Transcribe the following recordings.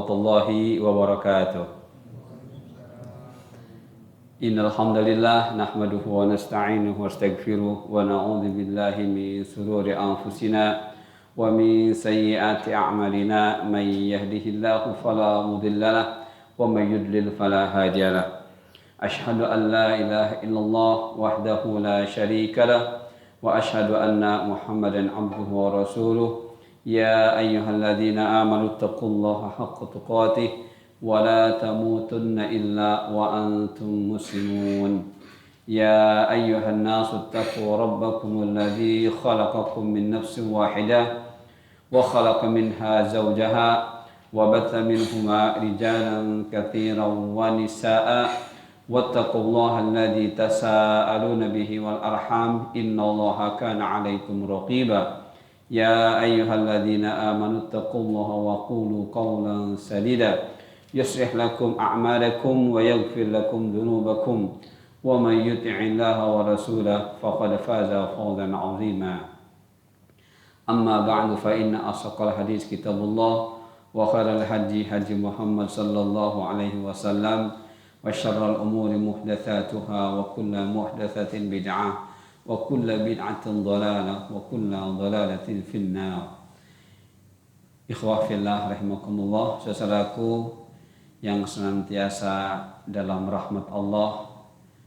warahmatullahi wabarakatuh. Innal hamdalillah nahmaduhu wa nasta'inuhu wa nastaghfiruh wa na'udzu billahi min shururi anfusina wa min sayyiati a'malina may yahdihillahu fala mudilla lahu wa may yudlil fala hadiyalah. Ashhadu an la ilaha illallah wahdahu la syarika lah wa ashhadu anna Muhammadan abduhu wa rasuluh. Ya ayyuhalladzina amanu taqullaha haqqa tuqatih wa la tamutunna illa wa antum muslimun. Ya ayyuhan nasu taqu rabbakumul ladzi khalaqakum min nafsin wahidah wa khalaqa minha zawjaha wa batha minhuma rijalan katsiran wa nisaa'a wattaqullaha alladzi tasaaluna bihi wal arham innallaha kana 'alaikum raqiba. Ya ayyuhalladzina amanu taqullaha wa qulu qawlan sadida yuslih lakum a'malakum wa yaghfir lakum dhunubakum wa may yuti'illaha wa rasulahu faqad faza fawzan 'azima. Amma ba'du fa inna asaqal hadis kitabullah wa khairal hadi hadi Muhammad sallallahu alaihi wasallam wa syarrul umuri muhdatsatuha wa kullu muhdatsatin bid'ah wa kullu bid'atin dhalalah wa kullu dhalalatin finnar. Ikhwah fillah rahimakumullah, saudaraku yang senantiasa dalam rahmat Allah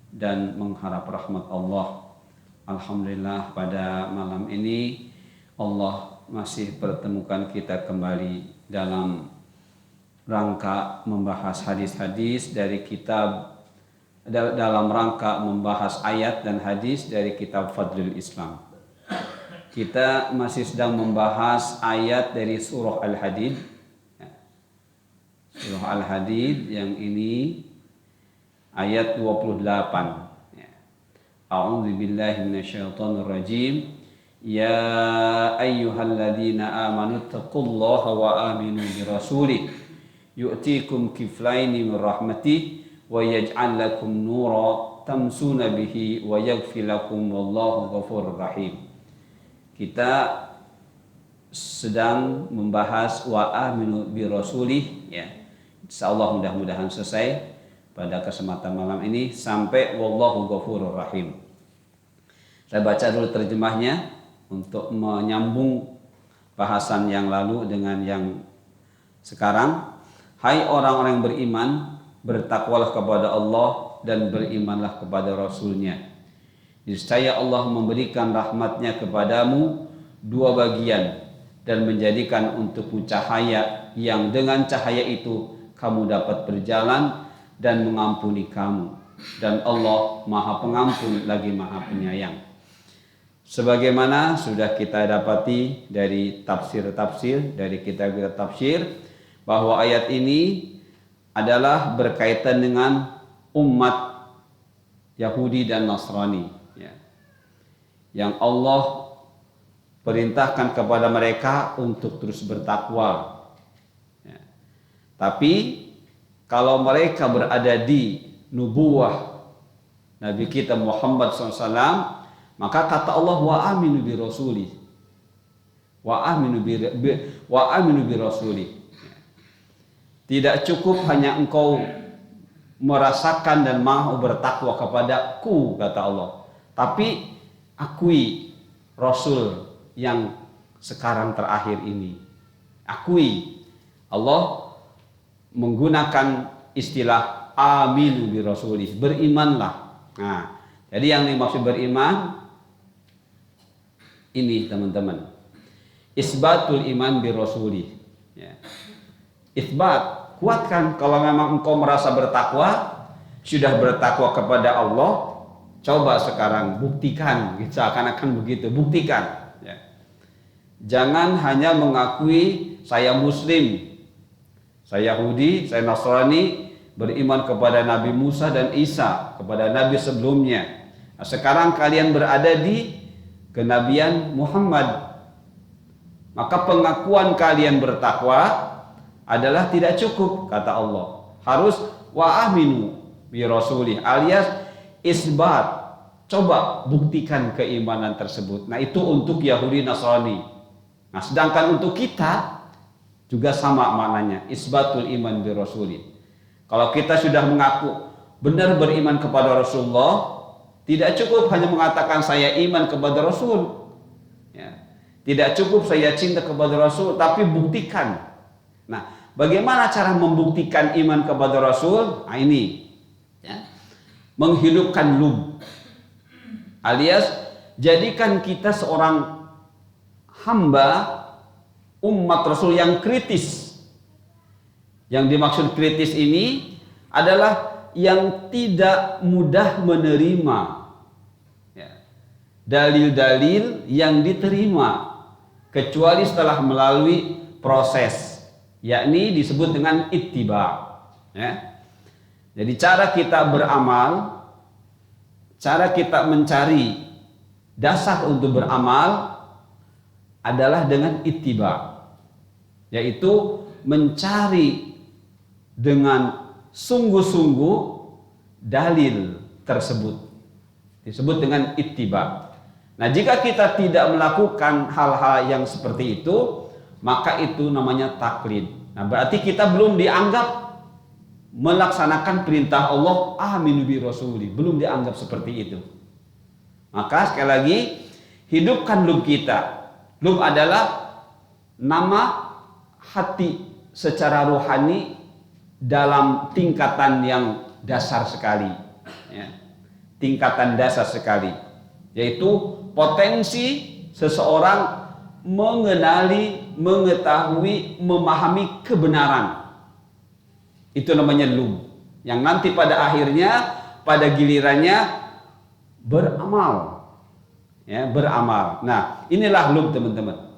dan mengharap rahmat Allah. Alhamdulillah pada malam ini Allah masih pertemukan kita kembali dalam rangka membahas hadis-hadis dari kitab, dalam rangka membahas ayat dan hadis dari kitab Fadlul Islam. Kita masih sedang membahas ayat dari surah Al-Hadid. Surah Al-Hadid yang ini ayat 28. A'udzu billahi minasyaitonir rajim. Ya ayyuhalladzina amanu taqullaha wa aminu birrasulih yu'tikum kiflaini min rahmatih wa yaj'al lakum nura tamsuna bihi wa yaghfir lakum wallahu ghafurur rahim. Kita sedang membahas wa aminu bi rasulih, ya. Insyaallah mudah-mudahan selesai pada kesempatan malam ini sampai wallahu ghafurur rahim. Saya baca dulu terjemahnya untuk menyambung bahasan yang lalu dengan yang sekarang. Hai orang-orang yang beriman, bertakwalah kepada Allah dan berimanlah kepada Rasulnya. Niscaya Allah memberikan rahmatnya kepadamu dua bagian dan menjadikan untukmu cahaya yang dengan cahaya itu kamu dapat berjalan dan mengampuni kamu. Dan Allah Maha Pengampun lagi Maha Penyayang. Sebagaimana sudah kita dapati dari tafsir-tafsir, dari kitab-kitab tafsir, bahwa ayat ini adalah berkaitan dengan umat Yahudi dan Nasrani, ya, yang Allah perintahkan kepada mereka untuk terus bertakwa, ya. Tapi kalau mereka berada di nubuwah Nabi kita Muhammad SAW, maka kata Allah wa aminu bi rasuli, wa aminu bi rasuli. Tidak cukup hanya engkau merasakan dan mau bertakwa kepadaku, kata Allah, tapi akui Rasul yang sekarang terakhir ini. Akui. Allah menggunakan istilah aminu bi rasulih, berimanlah. Nah, jadi yang dimaksud beriman ini, teman-teman, isbatul iman bi rasulih, ya. Isbat, kuatkan. Kalau memang engkau merasa bertakwa, sudah bertakwa kepada Allah, coba sekarang buktikan, seakan-akan begitu, buktikan, ya. Jangan hanya mengakui saya Muslim, saya Yahudi, saya Nasrani, beriman kepada Nabi Musa dan Isa, kepada Nabi sebelumnya. Nah, sekarang kalian berada di kenabian Muhammad, maka pengakuan kalian bertakwa adalah tidak cukup, kata Allah. Harus wa aminu bi rasulih, alias isbat. Coba buktikan keimanan tersebut. Nah, itu untuk Yahudi Nasrani. Nah, sedangkan untuk kita juga sama maknanya, isbatul iman bi rasulin. Kalau kita sudah mengaku benar beriman kepada Rasulullah, tidak cukup hanya mengatakan saya iman kepada Rasul. Ya. Tidak cukup saya cinta kepada Rasul, tapi buktikan. Nah, bagaimana cara membuktikan iman kepada Rasul? Nah, ini ya. Menghidupkan lub, alias jadikan kita seorang hamba umat Rasul yang kritis. Yang dimaksud kritis ini adalah yang tidak mudah menerima dalil-dalil yang diterima kecuali setelah melalui proses, yakni disebut dengan ittiba. Ya. Jadi cara kita beramal, cara kita mencari dasar untuk beramal adalah dengan ittiba, yaitu mencari dengan sungguh-sungguh dalil tersebut, disebut dengan ittiba. Nah, jika kita tidak melakukan hal-hal yang seperti itu, maka itu namanya taklid. Nah, berarti kita belum dianggap melaksanakan perintah Allah, aminu bi rasuli, belum dianggap seperti itu. Maka sekali lagi, hidupkan lub kita. Lub adalah nama hati secara rohani dalam tingkatan yang dasar sekali, ya. Tingkatan dasar sekali, yaitu potensi seseorang mengenali, mengetahui, memahami kebenaran. Itu namanya lub, yang nanti pada akhirnya, pada gilirannya beramal, ya, beramal. Nah, inilah lub, teman-teman.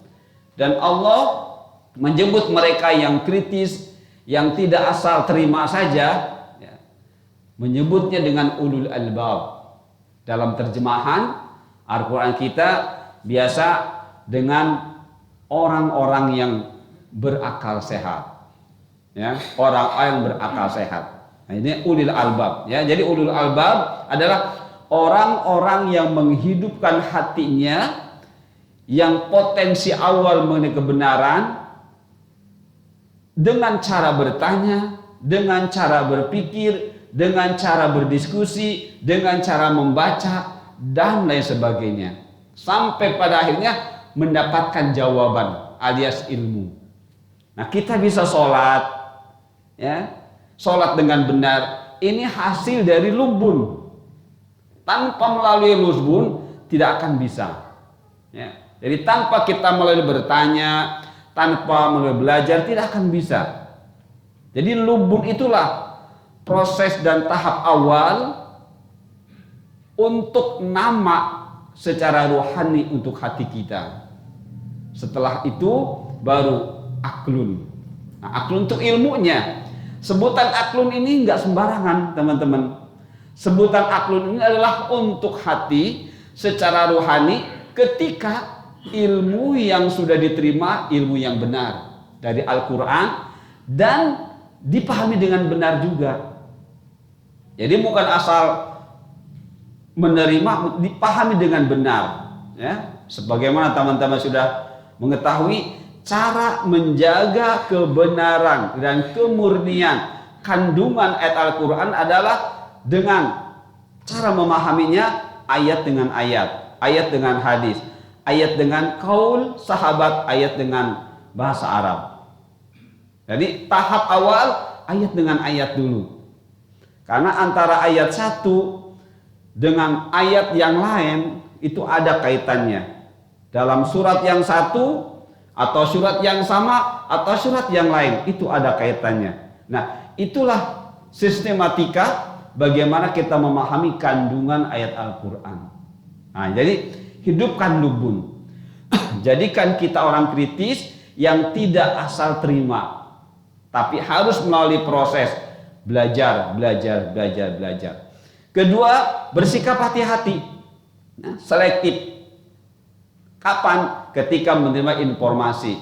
Dan Allah menyebut mereka yang kritis, yang tidak asal terima saja, ya, menyebutnya dengan ulul albab. Dalam terjemahan Al-Quran kita biasa dengan orang-orang yang berakal sehat, ya, orang yang berakal sehat. Nah, ini ulil albab, ya. Jadi ulul albab adalah orang-orang yang menghidupkan hatinya, yang potensi awal mengenai kebenaran, dengan cara bertanya, dengan cara berpikir, dengan cara berdiskusi, dengan cara membaca, dan lain sebagainya, sampai pada akhirnya mendapatkan jawaban alias ilmu. Nah, kita bisa sholat, ya, sholat dengan benar, ini hasil dari lubun. Tanpa melalui lubun tidak akan bisa, ya. Jadi tanpa kita melalui bertanya, tanpa melalui belajar, tidak akan bisa. Jadi lubun itulah proses dan tahap awal untuk nama secara rohani untuk hati kita. Setelah itu baru aklun. Nah, aklun untuk ilmunya. Sebutan aklun ini enggak sembarangan, teman-teman. Sebutan aklun ini adalah untuk hati secara rohani ketika ilmu yang sudah diterima, ilmu yang benar dari Al-Quran, dan dipahami dengan benar juga. Jadi bukan asal menerima, dipahami dengan benar, ya. Sebagaimana teman-teman sudah mengetahui, cara menjaga kebenaran dan kemurnian kandungan ayat Al-Quran adalah dengan cara memahaminya ayat dengan ayat, ayat dengan hadis, ayat dengan qaul sahabat, ayat dengan bahasa Arab. Jadi tahap awal ayat dengan ayat dulu. Karena antara ayat satu dengan ayat yang lain itu ada kaitannya. Dalam surat yang satu atau surat yang sama atau surat yang lain itu ada kaitannya. Nah, itulah sistematika bagaimana kita memahami kandungan ayat Al-Quran. Nah, jadi hidupkan lubun. Jadikan kita orang kritis yang tidak asal terima, tapi harus melalui proses belajar. Kedua, bersikap hati-hati, selektif. Kapan? Ketika menerima informasi.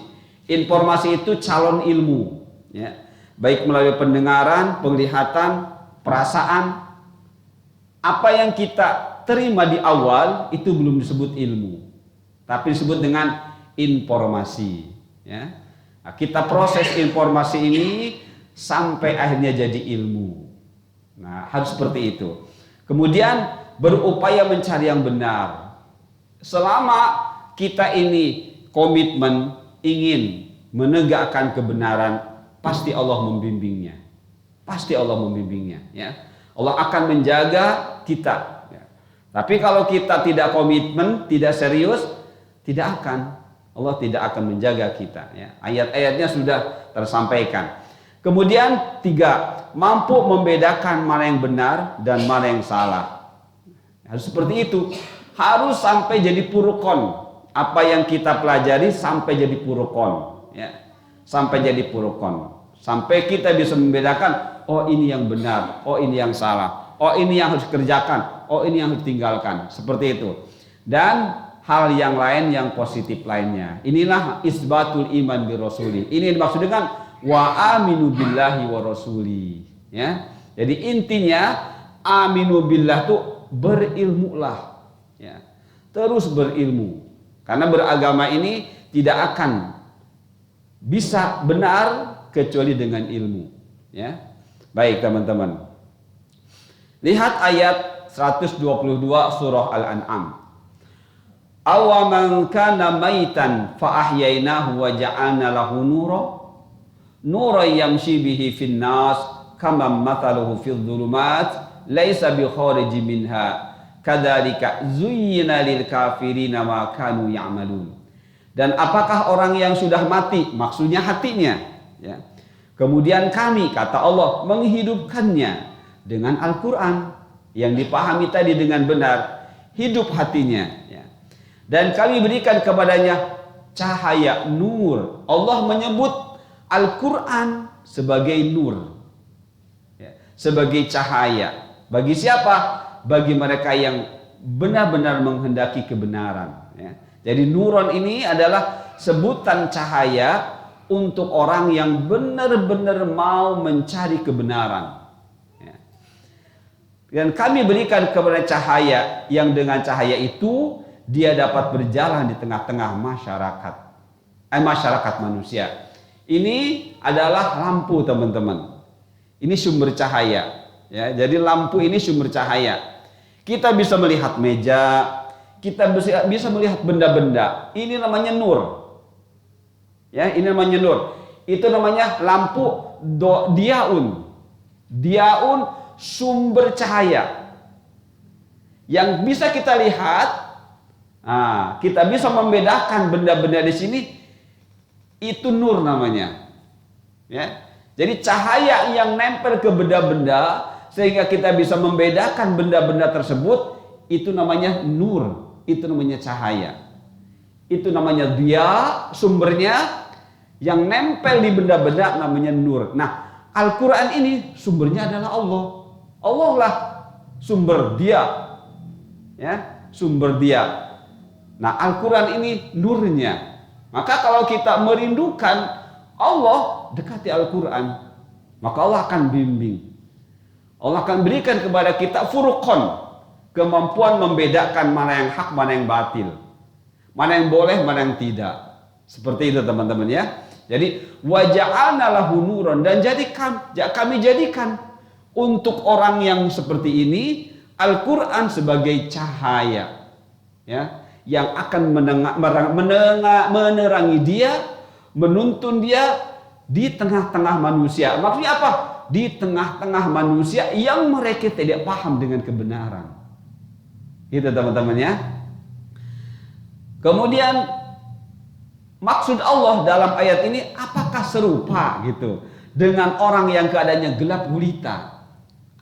Informasi itu calon ilmu, ya. Baik melalui pendengaran, penglihatan, perasaan. Apa yang kita terima di awal itu belum disebut ilmu, tapi disebut dengan informasi, ya. Nah, kita proses informasi ini sampai akhirnya jadi ilmu. Nah, harus seperti itu. Kemudian berupaya mencari yang benar. Selama kita ini komitmen ingin menegakkan kebenaran, pasti Allah membimbingnya. Pasti Allah membimbingnya, ya. Allah akan menjaga kita. Ya. Tapi kalau kita tidak komitmen, tidak serius, tidak akan. Allah tidak akan menjaga kita. Ya. Ayat-ayatnya sudah tersampaikan. Kemudian 3, mampu membedakan mana yang benar dan mana yang salah. Harus seperti itu. Harus sampai jadi purukon. Apa yang kita pelajari sampai jadi purukon. Ya. Sampai jadi purukon. Sampai kita bisa membedakan, oh ini yang benar, oh ini yang salah, oh ini yang harus dikerjakan, oh ini yang harus ditinggalkan. Seperti itu. Dan hal yang lain yang positif lainnya. Inilah isbatul iman bi rasuli. Ini dimaksud dengan wa aminu billahi wa rasuli. Ya. Jadi intinya aminu billah itu berilmulah. Ya. Terus berilmu. Karena beragama ini tidak akan bisa benar kecuali dengan ilmu. Ya. Baik teman-teman. Lihat ayat 122 surah Al-An'am. Awaman kana maitan fa ahyainahu wa ja'alna lahu nuran yamshi bihi fin nas kama mathaluhu fil dhulumat laisa bi khariji minha kadzalika zuyyina lil kafirina ma kanu ya'malun. Dan apakah orang yang sudah mati, maksudnya hatinya, ya. Kemudian kami, kata Allah, menghidupkannya dengan Al-Quran yang dipahami tadi dengan benar, hidup hatinya, ya. Dan kami berikan kepadanya cahaya nur. Allah menyebut Al-Quran sebagai nur, ya, sebagai cahaya. Bagi siapa? Bagi mereka yang benar-benar menghendaki kebenaran, ya. Jadi nuron ini adalah sebutan cahaya untuk orang yang benar-benar mau mencari kebenaran. Ya. Dan kami berikan kepada cahaya yang dengan cahaya itu dia dapat berjalan di tengah-tengah masyarakat. Masyarakat manusia. Ini adalah lampu teman-teman. Ini sumber cahaya. Ya, jadi lampu ini sumber cahaya. Kita bisa melihat meja, kita bisa melihat benda-benda. Ini namanya nur. Ya, ini namanya nur. Itu namanya lampu diaun. Diaun sumber cahaya. Yang bisa kita lihat, kita bisa membedakan benda-benda di sini. Itu nur namanya. Ya. Jadi cahaya yang nempel ke benda-benda sehingga kita bisa membedakan benda-benda tersebut, itu namanya nur. Itu namanya cahaya. Itu namanya dia, sumbernya yang nempel di benda-benda namanya nur. Nah, Al-Quran ini sumbernya adalah Allah. Allah lah sumber dia. Ya, sumber dia. Nah, Al-Quran ini nurnya. Maka kalau kita merindukan Allah, dekati Al-Quran. Maka Allah akan bimbing. Allah akan berikan kepada kita furqan. Kemampuan membedakan mana yang hak, mana yang batil. Mana yang boleh, mana yang tidak. Seperti itu teman-teman ya. Jadi waja'alna lahu nuran, dan kami jadikan untuk orang yang seperti ini Al-Quran sebagai cahaya. Ya, yang akan menerangi dia, menuntun dia di tengah-tengah manusia. Maksudnya apa? Di tengah-tengah manusia yang mereka tidak paham dengan kebenaran. Gitu teman-teman ya. Kemudian maksud Allah dalam ayat ini apakah serupa gitu dengan orang yang keadaannya gelap gulita?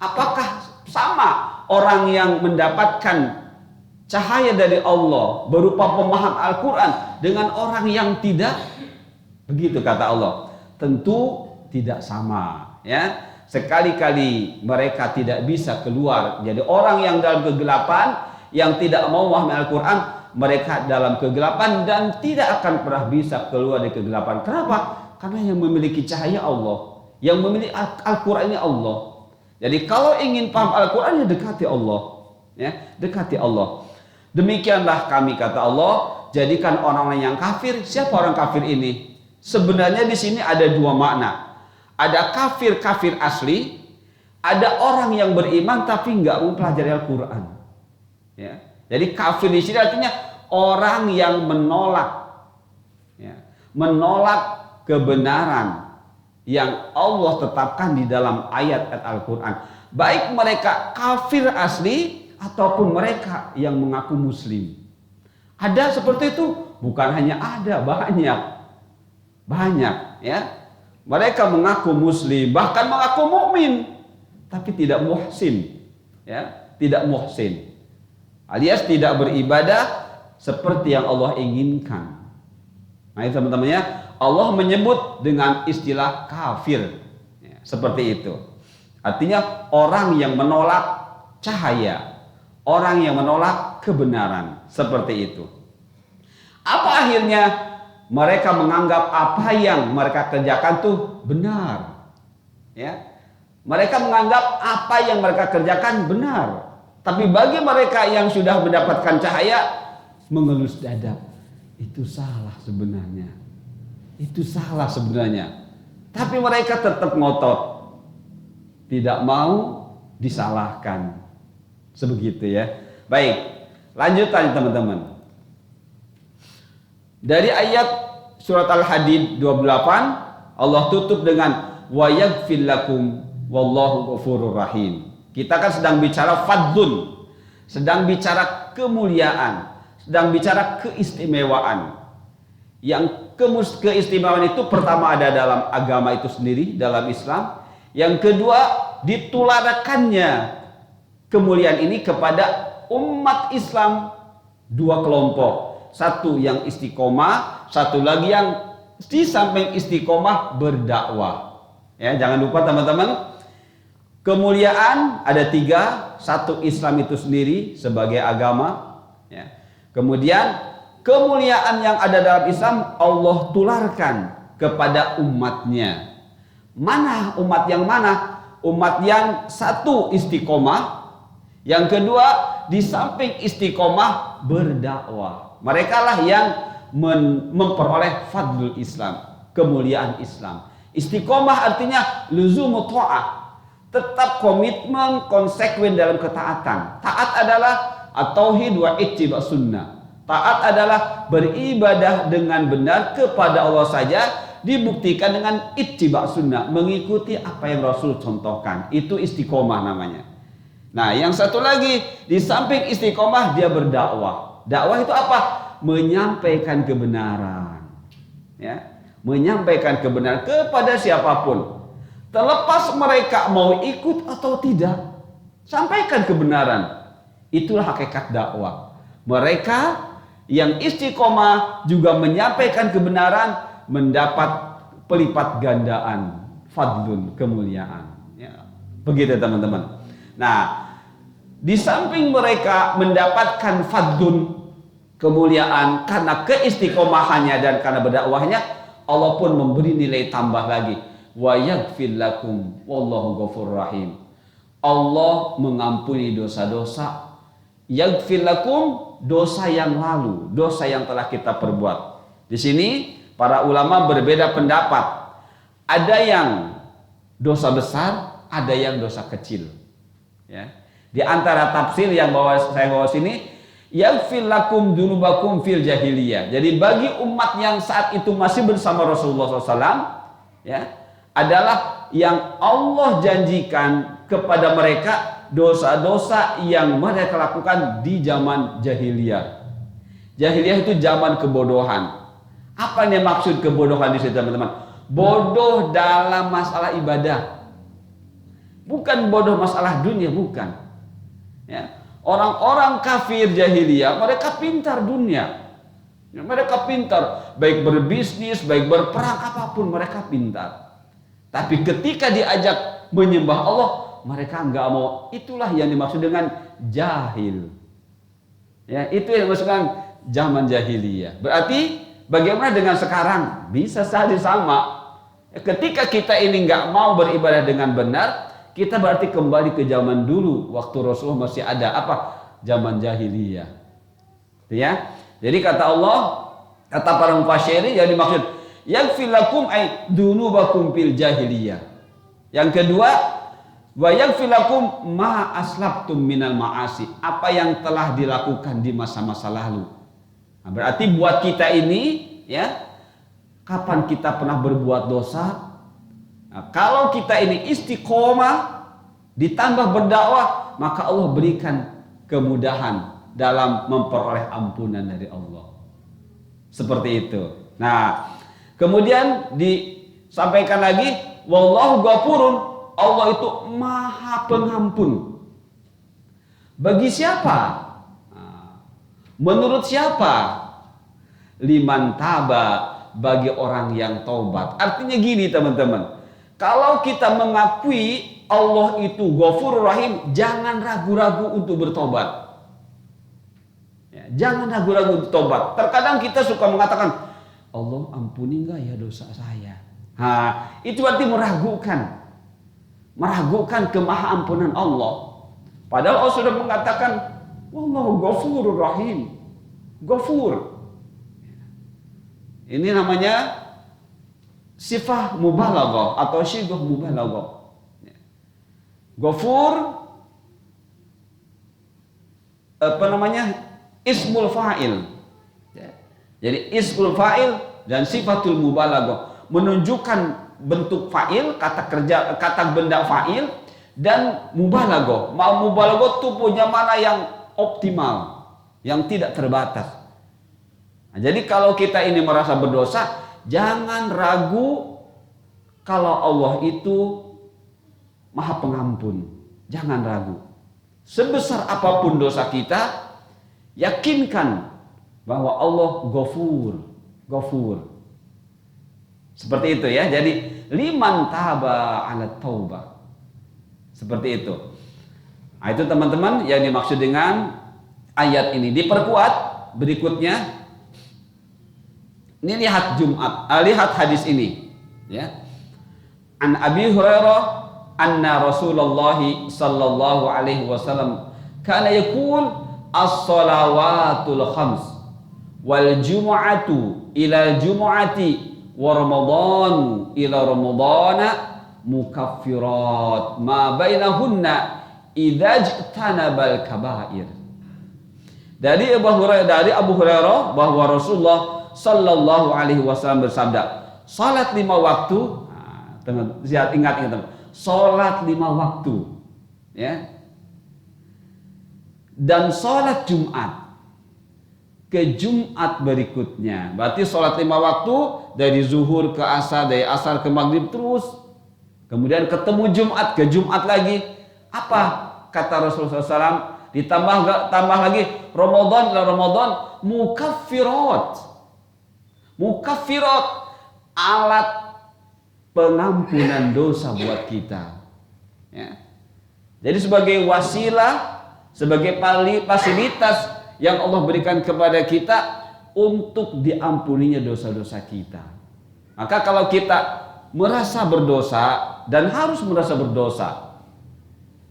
Apakah sama orang yang mendapatkan cahaya dari Allah berupa pemaham Al-Quran dengan orang yang tidak? Begitu kata Allah. Tentu tidak sama, ya. Sekali-kali mereka tidak bisa keluar. Jadi orang yang dalam kegelapan, yang tidak mau memahami Al-Quran, mereka dalam kegelapan dan tidak akan pernah bisa keluar dari kegelapan. Kenapa? Karena yang memiliki cahaya Allah, yang memiliki Al-Quran ini Allah. Jadi kalau ingin paham Al-Quran, ya dekati Allah, ya, dekati Allah. Demikianlah kami, kata Allah, jadikan orang-orang yang kafir. Siapa orang kafir ini? sebenarnya di sini ada dua makna. Ada kafir-kafir asli, ada orang yang beriman tapi nggak mempelajari Al-Quran. Ya. Jadi kafir di sini artinya orang yang menolak, ya, menolak kebenaran yang Allah tetapkan di dalam ayat-ayat Al-Quran. Baik mereka kafir asli ataupun mereka yang mengaku muslim. Ada seperti itu? Bukan hanya ada, banyak ya. Mereka mengaku muslim, bahkan mengaku mukmin, tapi tidak muhsin, ya, tidak muhsin. Alias tidak beribadah seperti yang Allah inginkan. Nah, itu teman-teman ya, Allah menyebut dengan istilah kafir, ya, seperti itu. Artinya orang yang menolak cahaya, orang yang menolak kebenaran, seperti itu. Apa akhirnya? Mereka menganggap apa yang mereka kerjakan tuh benar. Ya. Mereka menganggap apa yang mereka kerjakan benar. Tapi bagi mereka yang sudah mendapatkan cahaya, mengelus dada. Itu salah sebenarnya. Itu salah sebenarnya. Tapi mereka tetap ngotot. Tidak mau disalahkan. Sebegitu ya. Baik, lanjutan teman-teman. Dari ayat surat Al-Hadid 28, Allah tutup dengan wa yaghfir lakum wallahu ghafurur rahim. Kita kan sedang bicara fadlun, sedang bicara kemuliaan, sedang bicara keistimewaan. Yang keistimewaan itu pertama ada dalam agama itu sendiri, dalam Islam. Yang kedua, ditularkannya kemuliaan ini kepada umat Islam dua kelompok. Satu yang istiqomah, satu lagi yang di samping istiqomah berdakwah. Ya, jangan lupa teman-teman, kemuliaan ada tiga. Satu, Islam itu sendiri sebagai agama. Ya. Kemudian kemuliaan yang ada dalam Islam Allah tularkan kepada umatnya. Mana umat yang mana? Umat yang satu istiqomah, yang kedua di samping istiqomah berdakwah. Mereka lah yang memperoleh fadlul Islam, kemuliaan Islam. Istiqomah artinya luzumu ta'ah, tetap komitmen konsekuen dalam ketaatan. Taat adalah at-tauhid wa ittiba sunnah. Taat adalah beribadah dengan benar kepada Allah saja, dibuktikan dengan ittiba sunnah, mengikuti apa yang Rasul contohkan. Itu istiqomah namanya. Nah, yang satu lagi, di samping istiqomah dia berdakwah. Dakwah itu apa? Menyampaikan kebenaran. Ya, menyampaikan kebenaran kepada siapapun. Terlepas mereka mau ikut atau tidak, sampaikan kebenaran. Itulah hakikat dakwah. Mereka yang istiqomah juga menyampaikan kebenaran, mendapat pelipat gandaan fadlun, kemuliaan. Ya, begitu teman-teman. Nah, di samping mereka mendapatkan fadlun, kemuliaan karena keistiqomahannya dan karena berdakwahnya, Allah pun memberi nilai tambah lagi. Wa yaghfir lakum wallahu ghafurur rahim. Allah mengampuni dosa-dosa. Yaghfir lakum, dosa yang lalu, dosa yang telah kita perbuat. Di sini para ulama berbeda pendapat. Ada yang dosa besar, ada yang dosa kecil. Ya. Di antara tafsir yang saya bawa sini, yaghfir lakum dzunubakum fil jahiliyah. Jadi bagi umat yang saat itu masih bersama Rasulullah SAW, ya, adalah yang Allah janjikan kepada mereka dosa-dosa yang mereka lakukan di zaman jahiliyah. Jahiliyah itu zaman kebodohan. Apa yang maksud kebodohan di situ, teman-teman? Bodoh dalam masalah ibadah. Bukan bodoh masalah dunia, bukan. Ya. Orang-orang kafir jahiliyah, mereka pintar dunia. Ya, mereka pintar, baik berbisnis, baik berperang, apapun mereka pintar. Tapi ketika diajak menyembah Allah, mereka nggak mau. Itulah yang dimaksud dengan jahil. Ya, itu yang dimaksud dengan zaman jahiliyah. Berarti bagaimana dengan sekarang? Bisa saja sama. Ya, ketika kita ini nggak mau beribadah dengan benar, kita berarti kembali ke zaman dulu waktu Rasulullah masih ada apa? Zaman jahiliyah. Ya. Jadi kata Allah, kata para mufassirin yang dimaksud yaghfir lakum ay dunubakum fil jahiliyah. Yang kedua, wa yaghfir lakum ma aslabtum minal ma'asi, apa yang telah dilakukan di masa-masa lalu. Nah, berarti buat kita ini ya, kapan kita pernah berbuat dosa? Nah, kalau kita ini istiqomah ditambah berdakwah, maka Allah berikan kemudahan dalam memperoleh ampunan dari Allah. Seperti itu. Nah, kemudian disampaikan lagi, wallahu ghafurun, Allah itu maha pengampun. Bagi siapa? Menurut siapa? Liman taba, bagi orang yang taubat. Artinya gini teman-teman, kalau kita mengakui Allah itu Ghafurur Rahim, jangan ragu-ragu untuk bertobat. Ya, jangan ragu-ragu untuk tobat. Terkadang kita suka mengatakan, Allah ampuni enggak ya dosa saya? Nah, itu berarti meragukan kemahaampunan Allah. Padahal Allah sudah mengatakan, Wallahu Ghafurur Rahim. Ghafur. Ini namanya sifah mubalaghah atau syighah mubalaghah. Ghafur ismul fa'il. Jadi ismul fa'il dan sifatul mubalaghah menunjukkan bentuk fa'il, kata benda fa'il, dan mubalaghah. Mubalaghah itu punya mana yang optimal, yang tidak terbatas. Nah, jadi kalau kita ini merasa berdosa, jangan ragu kalau Allah itu Maha Pengampun. Jangan ragu. Sebesar apapun dosa kita, yakinkan bahwa Allah Ghafur. Seperti itu ya. Jadi liman taba ala taubah. Seperti itu. Nah, itu teman-teman yang dimaksud dengan ayat ini. Diperkuat berikutnya. Ini lihat lihat hadis ini ya. An Abi Hurairah anna Rasulullah sallallahu alaihi wasallam kana yaqul as-salawatul khams wal jumu'atu ila jumu'ati wa ramadhanu ila ramadhana mukaffirat ma bainahunna idza ijtanabal kaba'ir. Dari Abu Hurairah bahwa Rasulullah sallallahu alaihi wasallam bersabda, salat 5 waktu. Nah, ingat teman. Salat 5 waktu ya. Dan salat Jumat ke Jumat berikutnya. Berarti salat 5 waktu dari zuhur ke asar, dari asar ke maghrib terus. Kemudian ketemu Jumat ke Jumat lagi. Apa kata Rasulullah SAW? Tambah lagi Ramadan mukaffirat, alat pengampunan dosa buat kita ya. Jadi sebagai wasilah, sebagai fasilitas yang Allah berikan kepada kita untuk diampuninya dosa-dosa kita. Maka kalau kita merasa berdosa dan harus merasa berdosa,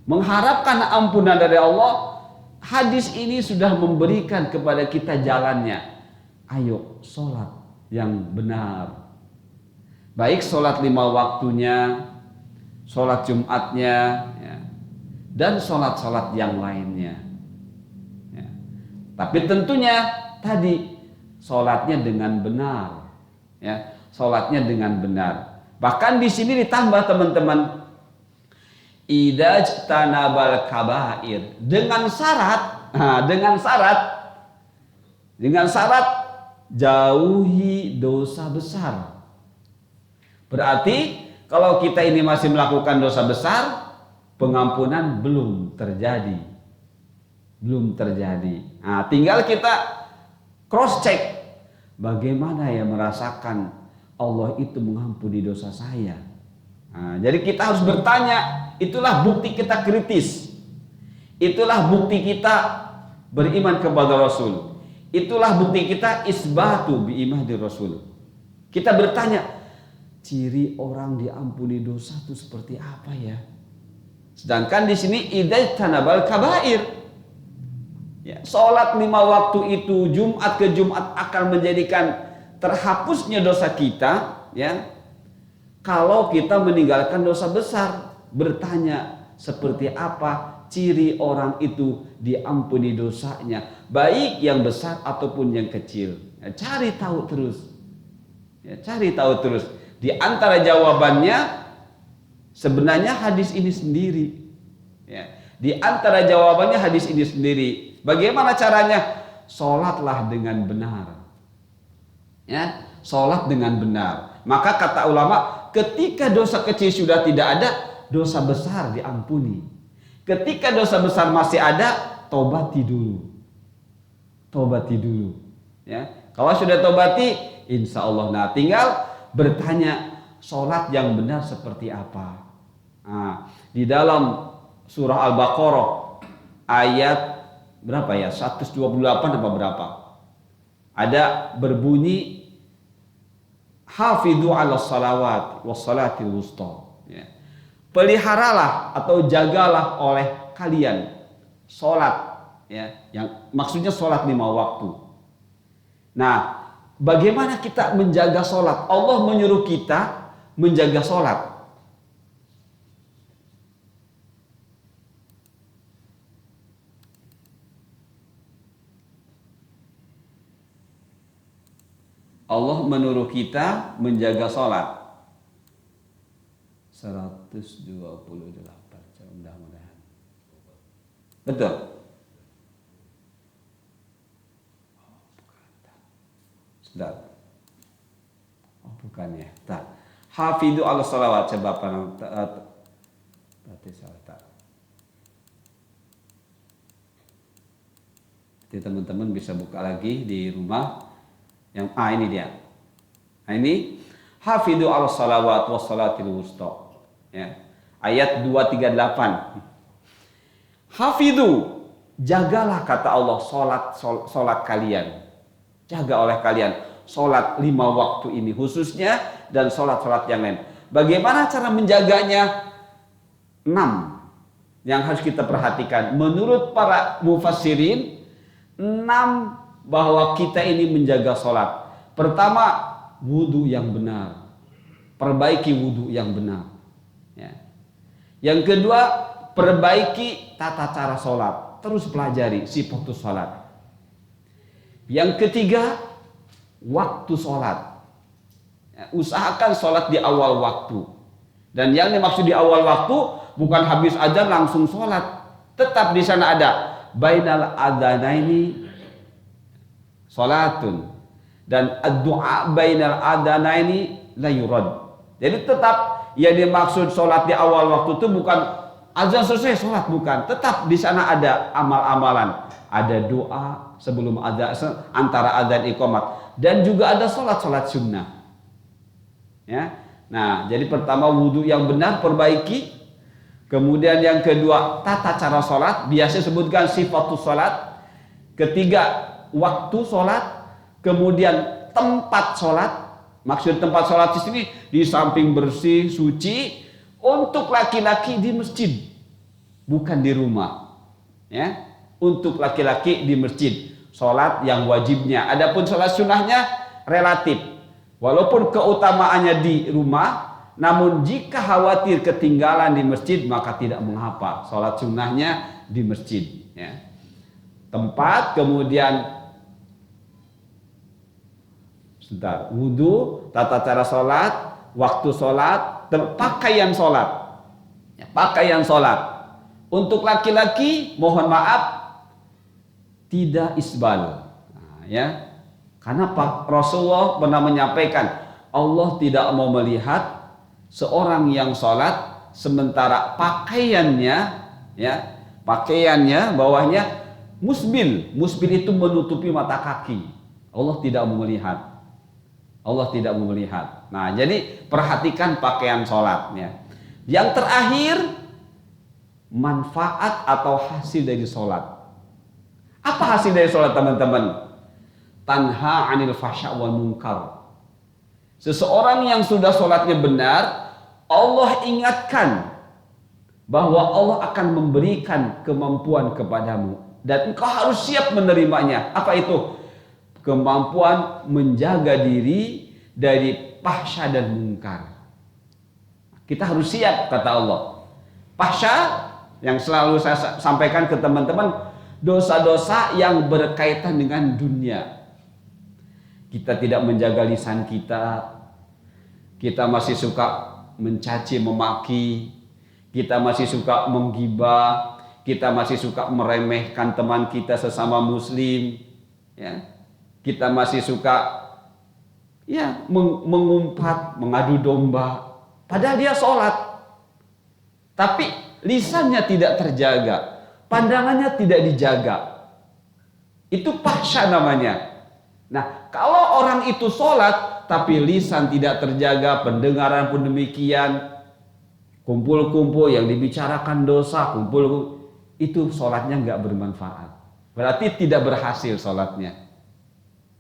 mengharapkan ampunan dari Allah, hadis ini sudah memberikan kepada kita jalannya. Ayo sholat yang benar. Baik sholat 5 waktunya, sholat Jumatnya, ya, dan sholat-sholat yang lainnya. Ya. Tapi tentunya tadi sholatnya dengan benar, ya, sholatnya dengan benar. Bahkan di sini ditambah teman-teman, idza tanabal kabair, dengan syarat jauhi dosa besar. Berarti kalau kita ini masih melakukan dosa besar, pengampunan belum terjadi. Nah, tinggal kita cross check, bagaimana ya merasakan Allah itu mengampuni dosa saya. Nah, jadi kita harus bertanya. Itulah bukti kita kritis. Itulah bukti kita beriman kepada Rasul. Itulah bukti kita isbatu biimani Rasul. Kita bertanya, ciri orang diampuni dosa itu seperti apa ya? Sedangkan di sini idza tanabal kabair. Ya, salat 5 waktu itu Jumat ke Jumat akan menjadikan terhapusnya dosa kita, ya, kalau kita meninggalkan dosa besar. Bertanya, seperti apa ciri orang itu diampuni dosanya, baik yang besar ataupun yang kecil? Ya, cari tahu terus. Ya, cari tahu terus. Di antara jawabannya sebenarnya hadis ini sendiri. Ya, di antara jawabannya hadis ini sendiri. Bagaimana caranya? Sholatlah dengan benar. Ya, sholat dengan benar. Maka kata ulama, ketika dosa kecil sudah tidak ada, dosa besar diampuni. Ketika dosa besar masih ada, tobati dulu. Tobati dulu. Ya, kalau sudah tobati, insya Allah. Nah, tinggal bertanya, sholat yang benar seperti apa? Nah, di dalam surah Al-Baqarah ayat berapa ya? 128 apa berapa? Ada berbunyi, hafidhu ala salawat wassalatil wusta. Ya. Peliharalah atau jagalah oleh kalian sholat, ya, yang maksudnya sholat 5 waktu. Nah, bagaimana kita menjaga sholat? Allah menyuruh kita menjaga sholat. Allah menyuruh kita menjaga sholat. 128, mudah-mudahan. Betul. Sudah. Oh, bukan ya. Hafidhu ala salawat. Coba apa namanya? Jadi teman-teman bisa buka lagi di rumah. Yang ini dia. Nah, ini hafidhu ala salawat wassalatil wusta. Ya. Ayat 238. Hafidhu, jagalah kata Allah salat kalian. Jaga oleh kalian salat 5 waktu ini khususnya dan salat-salat yang lain. Bagaimana cara menjaganya? 6 yang harus kita perhatikan. Menurut para mufassirin, 6 bahwa kita ini menjaga salat. Pertama, wudu yang benar. Perbaiki wudu yang benar. Ya. Yang kedua, perbaiki tata cara sholat. Terus pelajari sifatus sholat. Yang ketiga, waktu sholat. Ya, usahakan sholat di awal waktu. Dan yang dimaksud di awal waktu bukan habis adzan langsung sholat. Tetap di sana ada bainal adzanaini sholatun. Dan ad-du'a bainal adanaini la yurad. Jadi tetap yang dimaksud sholat di awal waktu itu bukan azan selesai sholat, bukan. Tetap di sana ada amal-amalan, ada doa sebelum azan, antara azan iqamat, dan juga ada sholat sunnah. Ya. Nah, jadi pertama wudu yang benar perbaiki. Kemudian yang kedua tata cara sholat, biasa sebutkan sifatus sholat. Ketiga waktu sholat. Kemudian tempat sholat, maksud tempat sholat di sini di samping bersih, suci untuk laki-laki di masjid, bukan di rumah. Ya, untuk laki-laki di masjid, sholat yang wajibnya. Adapun sholat sunnahnya relatif, walaupun keutamaannya di rumah, namun jika khawatir ketinggalan di masjid maka tidak mengapa, sholat sunnahnya di masjid. Ya. Tempat, kemudian wudu, tata cara sholat, waktu sholat, pakaian sholat. Ya, pakaian sholat. Untuk laki-laki, mohon maaf, tidak isbal. Nah, ya, karena Pak Rasulullah pernah menyampaikan, Allah tidak mau melihat seorang yang sholat sementara pakaiannya, ya, pakaiannya bawahnya musbil. Musbil itu menutupi mata kaki. Allah tidak mau melihat. Allah tidak mau melihat. Nah, jadi perhatikan pakaian sholatnya. Yang terakhir, manfaat atau hasil dari sholat. Apa hasil dari sholat, teman-teman? Tanha anil fahsya wal munkar. Seseorang yang sudah sholatnya benar, Allah ingatkan bahwa Allah akan memberikan kemampuan kepadamu dan engkau harus siap menerimanya. Apa itu? kemampuan menjaga diri dari fahsya dan mungkar. Kita harus siap, kata Allah. Fahsya yang selalu saya sampaikan ke teman-teman, dosa-dosa yang berkaitan dengan dunia. Kita tidak menjaga lisan kita. Kita masih suka mencaci, memaki. Kita masih suka menggibah. Kita masih suka meremehkan teman kita sesama muslim. Ya. Kita masih suka mengumpat, mengadu domba. Padahal dia sholat, tapi lisannya tidak terjaga, pandangannya tidak dijaga. Itu fahsya namanya. Nah, kalau orang itu sholat, tapi lisan tidak terjaga, pendengaran pun demikian, kumpul-kumpul yang dibicarakan dosa, itu sholatnya nggak bermanfaat. Berarti tidak berhasil sholatnya.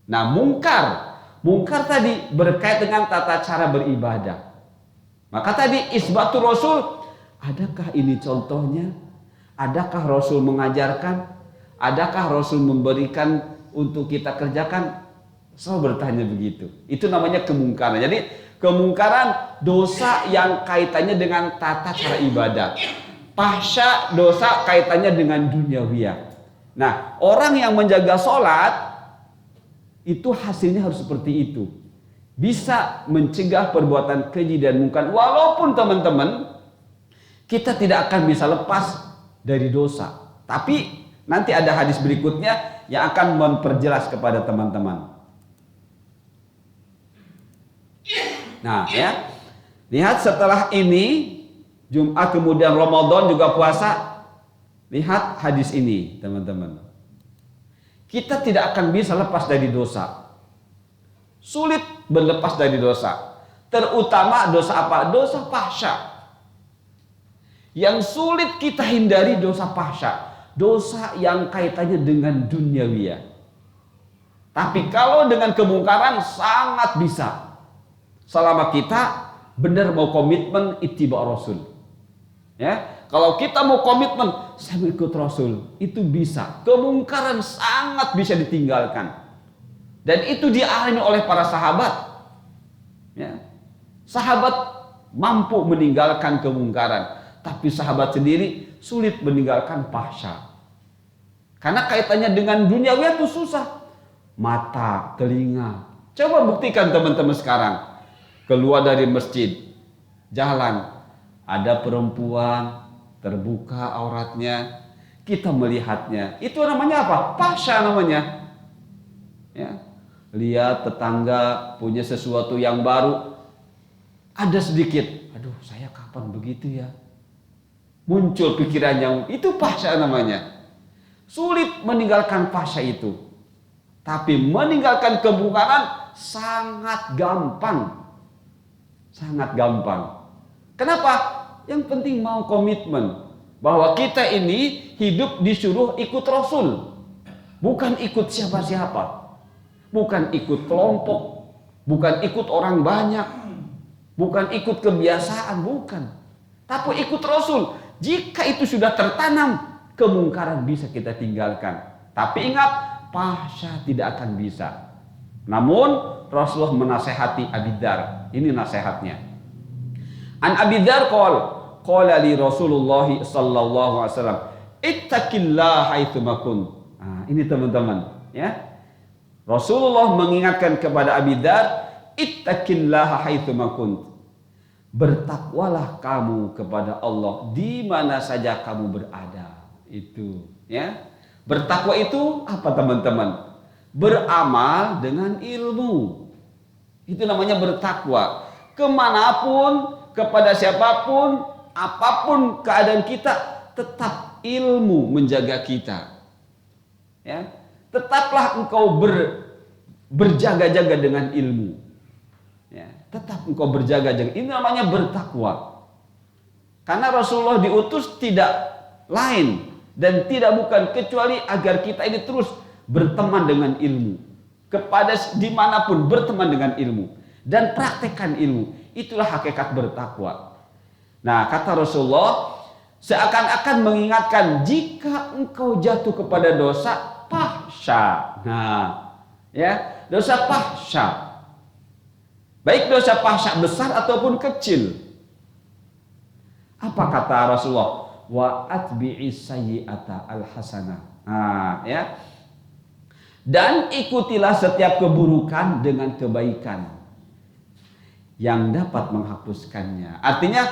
Nah, mungkar tadi berkait dengan tata cara beribadah. Maka tadi isbatul Rasul, adakah ini contohnya? Adakah Rasul mengajarkan? Adakah Rasul memberikan untuk kita kerjakan? Selalu bertanya begitu. Itu namanya kemungkaran. Jadi kemungkaran dosa yang kaitannya dengan tata cara ibadah. Fahsya dosa kaitannya dengan duniawiyah. Nah, orang yang menjaga sholat itu hasilnya harus seperti itu. Bisa mencegah perbuatan keji dan mungkar. Walaupun teman-teman, kita tidak akan bisa lepas dari dosa. Tapi nanti ada hadis berikutnya yang akan memperjelas kepada teman-teman. Nah ya, lihat setelah ini, Jumat kemudian Ramadan juga puasa. Lihat hadis ini teman-teman. Kita tidak akan bisa lepas dari dosa. Sulit berlepas dari dosa. Terutama dosa apa? Dosa fahsya. Yang sulit kita hindari dosa fahsya. Dosa yang kaitannya dengan duniawiyah. Tapi kalau dengan kemungkaran sangat bisa. Selama kita benar mau komitmen ittiba Rasul. Ya, kalau kita mau komitmen saya mau ikut Rasul, itu bisa. Kemungkaran sangat bisa ditinggalkan. Dan itu dialami oleh para sahabat. Ya. Sahabat mampu meninggalkan kemungkaran, tapi sahabat sendiri sulit meninggalkan fahsya. Karena kaitannya dengan duniawi itu susah. Mata, telinga. Coba buktikan teman-teman sekarang. Keluar dari masjid, jalan, ada perempuan terbuka auratnya, kita melihatnya. Itu namanya apa? Fahsya namanya. Ya. Lihat tetangga punya sesuatu yang baru, ada sedikit, aduh saya kapan begitu ya, muncul pikiran yang itu fahsya namanya. Sulit meninggalkan fahsya itu, tapi meninggalkan kemungkaran sangat gampang. Sangat gampang. Kenapa? Yang penting mau komitmen bahwa kita ini hidup disuruh ikut Rasul, bukan ikut siapa-siapa. Bukan ikut kelompok, bukan ikut orang banyak, bukan ikut kebiasaan, bukan. Tapi ikut Rasul. Jika itu sudah tertanam, kemungkaran bisa kita tinggalkan. Tapi ingat, fahsya tidak akan bisa. Namun Rasulullah menasehati Abi Dzar. Ini nasihatnya. An Abi Dzar qala li Rasulullah sallallahu alaihi wasallam, ittaqillaha haitsu ma kunt. Nah, ini teman-teman, ya. Rasulullah mengingatkan kepada Abi Dzar, ittaqillaha haitsu ma kunt. Bertakwalah kamu kepada Allah di mana saja kamu berada. Itu, ya. Bertakwa itu apa teman-teman? Beramal dengan ilmu. Itu namanya bertakwa. Kemanapun, kepada siapapun, apapun keadaan kita, tetap ilmu menjaga kita. Ya. Tetaplah engkau berjaga-jaga dengan ilmu. Ya, tetap engkau berjaga-jaga. Ini namanya bertakwa. Karena Rasulullah diutus tidak lain dan tidak bukan kecuali agar kita ini terus berteman dengan ilmu. Kepada dimanapun berteman dengan ilmu dan praktekkan ilmu. Itulah hakikat bertakwa. Nah, kata Rasulullah, seakan-akan mengingatkan jika engkau jatuh kepada dosa fahsya. Nah, Ya, dosa fahsya. Baik dosa fahsya besar ataupun kecil. Apa kata Rasulullah? Wa atbi'is sayyi'ata al-hasanah. Nah, ya. Dan ikutilah setiap keburukan dengan kebaikan yang dapat menghapuskannya. Artinya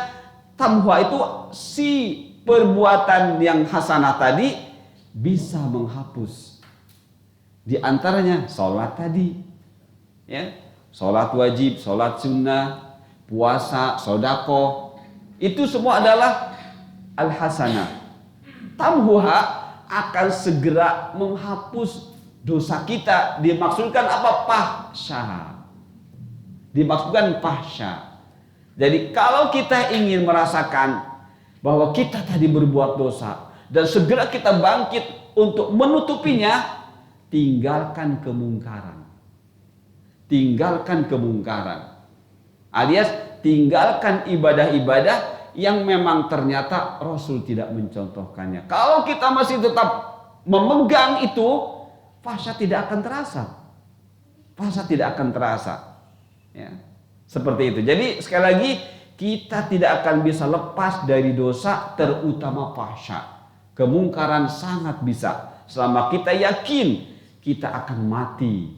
tamhua itu si perbuatan yang hasanah tadi bisa menghapus. Di antaranya sholat tadi, ya, sholat wajib, sholat sunnah, puasa, sodako, itu semua adalah al-hasanah. Tamhua akan segera menghapus dosa kita. Dimaksudkan apa? Fahsya. Dimaksudkan fahsya. Jadi kalau kita ingin merasakan bahwa kita tadi berbuat dosa dan segera kita bangkit untuk menutupinya, tinggalkan kemungkaran. Tinggalkan kemungkaran. Alias tinggalkan ibadah-ibadah yang memang ternyata Rasul tidak mencontohkannya. Kalau kita masih tetap memegang itu, fahsya tidak akan terasa. Fahsya tidak akan terasa. Ya, seperti itu. Jadi sekali lagi kita tidak akan bisa lepas dari dosa, terutama fahsya. Kemungkaran sangat bisa selama kita yakin kita akan mati.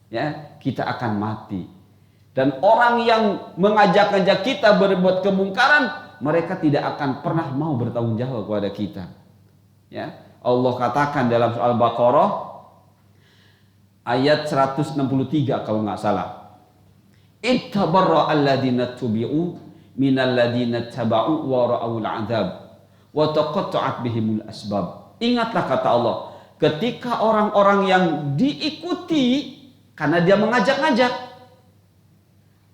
Ya, kita akan mati. Dan orang yang mengajak-ajak kita berbuat kemungkaran, mereka tidak akan pernah mau bertanggung jawab kepada kita. Ya, Allah katakan dalam surah Al-Baqarah ayat 163 kalau nggak salah. Ittabarra alladhina tubi'u minal ladhina taba'u wa ra'awul 'adzab wa taqatta'at bihimul asbab. Ingatlah kata Allah, ketika orang-orang yang diikuti karena dia mengajak-ngajak,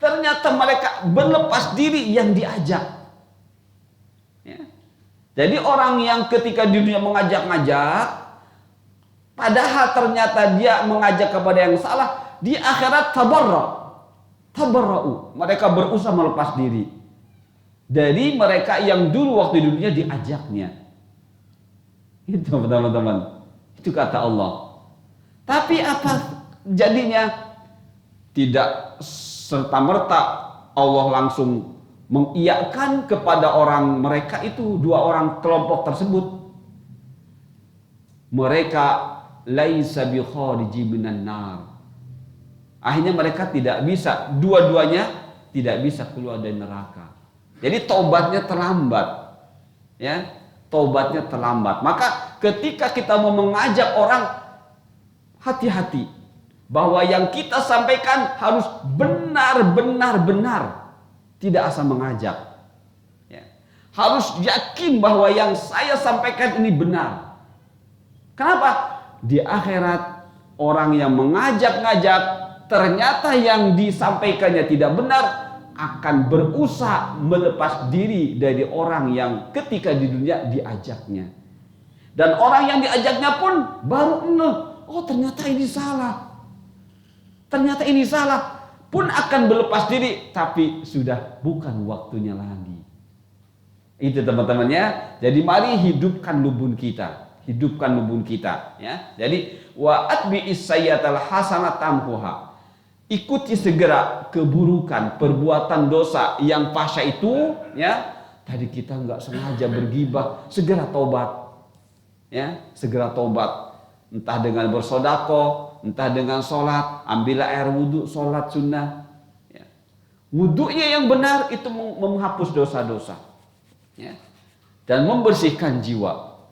ternyata mereka berlepas diri yang diajak. Ya. Jadi orang yang ketika di dunia mengajak-ngajak, padahal ternyata dia mengajak kepada yang salah, di akhirat tabarra'u. Mereka berusaha melepas diri dari mereka yang dulu waktu di dunia diajaknya. Itu teman-teman. Itu kata Allah. Tapi apa jadinya? Tidak serta-merta Allah langsung mengiyakan kepada orang mereka itu, dua orang kelompok tersebut. Mereka laisa bi khariji minan nar. Akhirnya mereka tidak bisa, dua-duanya tidak bisa keluar dari neraka. Jadi taubatnya terlambat. Ya, taubatnya terlambat. Maka ketika kita mau mengajak orang, hati-hati bahwa yang kita sampaikan harus benar-benar, tidak asal mengajak. Ya. Harus yakin bahwa yang saya sampaikan ini benar. Kenapa? Di akhirat orang yang mengajak-ngajak ternyata yang disampaikannya tidak benar, akan berusaha melepas diri dari orang yang ketika di dunia diajaknya. Dan orang yang diajaknya pun baru oh ternyata ini salah. Ternyata ini salah. Pun akan berlepas diri, tapi sudah bukan waktunya lagi. Itu teman-teman ya. Jadi mari hidupkan lubun kita. Hidupkan lubun kita ya. Jadi wa atbi'is sayyatal hasanat tamhuha. Ikuti segera keburukan, perbuatan dosa yang fahsya itu ya. Tadi kita nggak sengaja bergibah, segera tobat. Ya, segera tobat. Entah dengan bersodako, entah dengan sholat, ambillah air wudhu, sholat sunnah. Ya. Wudhunya yang benar itu menghapus dosa-dosa. Ya. Dan membersihkan jiwa.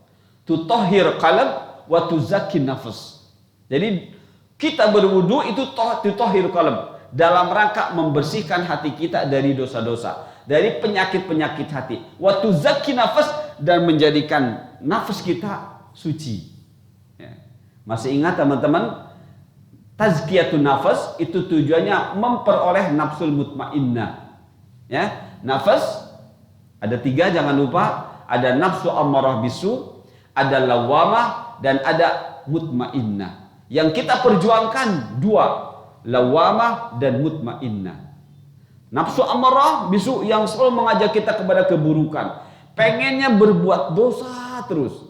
Tutahhir qalb wa tuzakkin nafs. Jadi kita berwudu itu tutahhir qalb, dalam rangka membersihkan hati kita dari dosa-dosa, dari penyakit-penyakit hati. Wa tuzakkin nafs, dan menjadikan nafas kita suci. Ya. Masih ingat teman-teman? Tazkiyatun nafas itu tujuannya memperoleh nafsul mutmainnah. Ya, nafas ada 3, jangan lupa. Ada nafsu ammarah bisu, ada lawamah, dan ada mutmainnah. Yang kita perjuangkan 2, lawamah dan mutmainnah. Nafsu ammarah bisu yang selalu mengajak kita kepada keburukan, pengennya berbuat dosa terus.